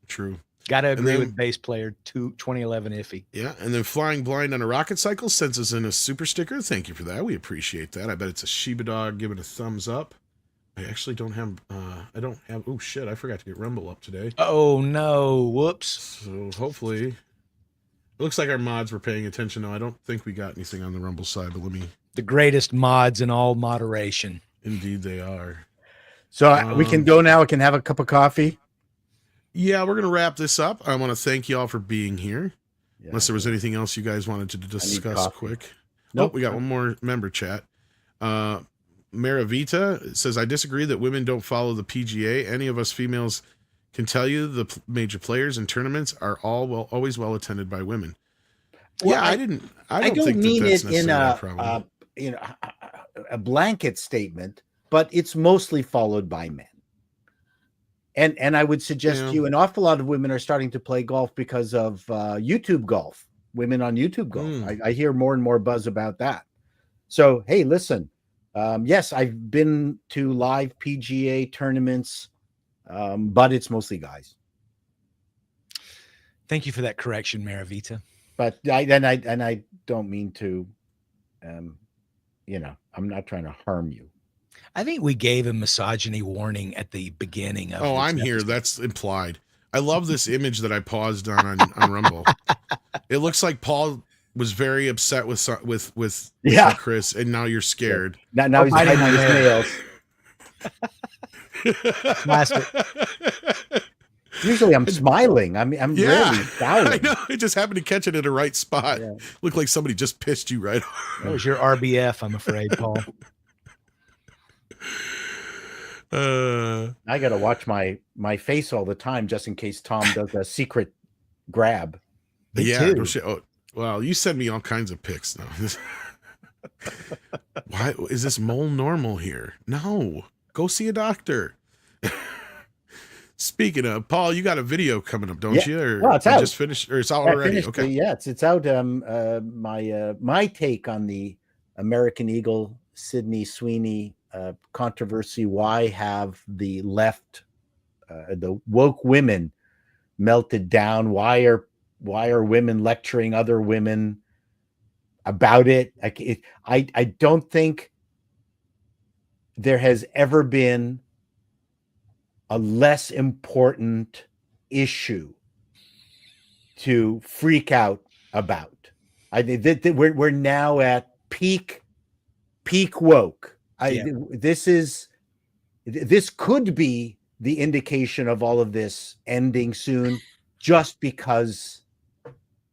True. Got to agree with Base Player 2011 Iffy. Yeah, and then Flying Blind on a Rocket Cycle sends us in a super sticker. Thank you for that. We appreciate that. I bet it's a Shiba Dog giving a thumbs up. I actually don't have, oh shit, I forgot to get Rumble up today. Oh no, whoops. So hopefully, it looks like our mods were paying attention. No, I don't think we got anything on the Rumble side, but let me. The greatest mods in all moderation. Indeed they are. So we can go now. We can have a cup of coffee. Yeah, we're going to wrap this up. I want to thank you all for being here. Yeah. Unless there was anything else you guys wanted to discuss quick. Nope. Oh, we got one more member chat. Maravita says, I disagree that women don't follow the PGA. Any of us females can tell you the major players and tournaments are always well attended by women. Well, yeah, I don't think mean that's it in a blanket statement, but it's mostly followed by men. And I would suggest to you, an awful lot of women are starting to play golf because of YouTube golf. Women on YouTube golf. I hear more and more buzz about that. So hey, listen. Yes, I've been to live PGA tournaments, but it's mostly guys. Thank you for that correction, Maravita. But I don't mean to, I'm not trying to harm you. I think we gave a misogyny warning at the beginning of. Oh, I'm here. That's implied. I love this image that I paused on Rumble. It looks like Paul was very upset with Chris, and now you're scared. Now he's hiding his nails. Classic. Usually I'm smiling. I'm really scowling. I know. I just happened to catch it at the right spot. Yeah. Looked like somebody just pissed you right off. That was your RBF, I'm afraid, Paul. I got to watch my face all the time just in case Tom does a secret grab. Me yeah, too. no shit. Oh, well, you send me all kinds of pics now. Why is this mole normal here? No, go see a doctor. Speaking of, Paul, you got a video coming up, don't you? Or well, it's you out. just finished, or it's out I already? finished Okay. yeah, it's out. My take on the American Eagle Sydney Sweeney controversy. Why have the left, the woke women, melted down? Why are women lecturing other women about it? I don't think there has ever been a less important issue to freak out about. I think that we're now at peak woke. This could be the indication of all of this ending soon, just because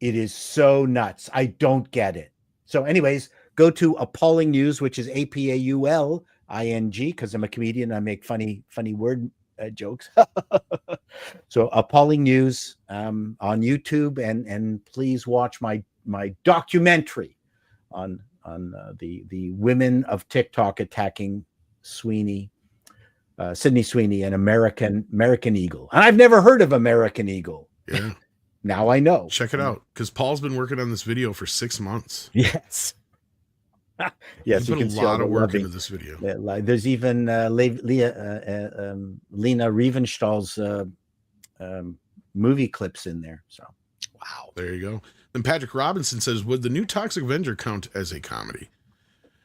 it is so nuts. I don't get it. So, anyways, go to Appalling News, which is APAULING, because I'm a comedian. I make funny word jokes. So Appalling News on YouTube, and please watch my documentary on the women of TikTok attacking Sydney Sweeney, and American Eagle. And I've never heard of American Eagle. Yeah. Now I know. Check it out, because Paul's been working on this video for 6 months. Yes. Yes, you put a lot of work into this video. There's even Lena Riefenstahl's movie clips in there. So, wow, there you go. Then Patrick Robinson says, "Would the new Toxic Avenger count as a comedy?"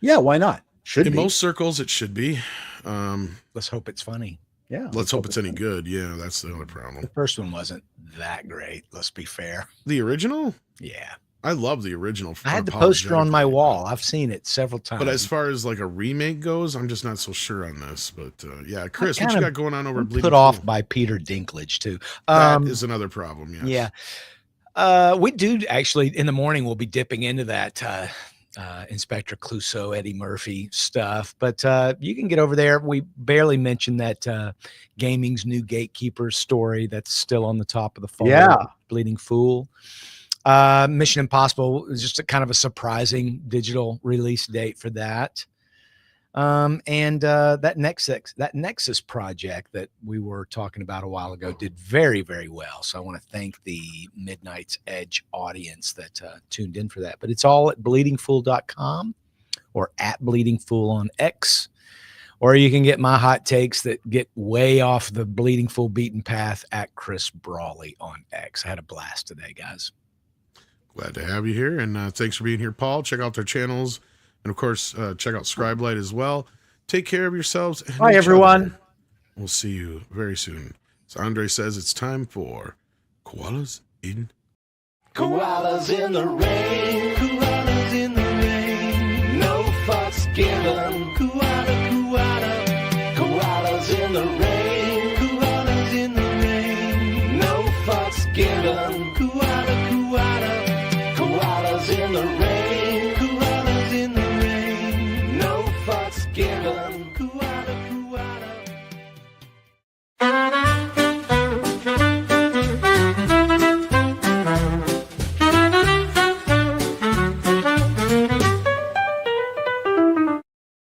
Yeah, why not? Should in be. most circles it should be. Let's hope it's funny. Yeah, let's hope it's any good. Yeah, that's the other problem. The first one wasn't that great. Let's be fair. The original? Yeah. I love the original. I had the poster on my wall. I've seen it several times. But as far as like a remake goes, I'm just not so sure on this. But yeah, Chris, what you got going on over Bleeding Put off by Peter Dinklage too. That is another problem. Yes. Yeah. We do actually in the morning. We'll be dipping into that Inspector Clouseau, Eddie Murphy stuff. But you can get over there. We barely mentioned that gaming's new gatekeeper story that's still on the top of the phone. Yeah. Bleeding Fool. Mission Impossible is just a kind of a surprising digital release date for that. And that Nexus project that we were talking about a while ago did very, very well. So I want to thank the Midnight's Edge audience that tuned in for that. But it's all at bleedingfool.com or at Bleeding Fool on X. Or you can get my hot takes that get way off the Bleeding Fool beaten path at Chris Brawley on X. I had a blast today, guys. Glad to have you here, and thanks for being here, Paul. Check out their channels, and of course, check out Scribelight as well. Take care of yourselves. And bye, everyone. Other. We'll see you very soon. So Andre says it's time for Koalas in the rain. Koalas in the rain. No fucks given. Koalas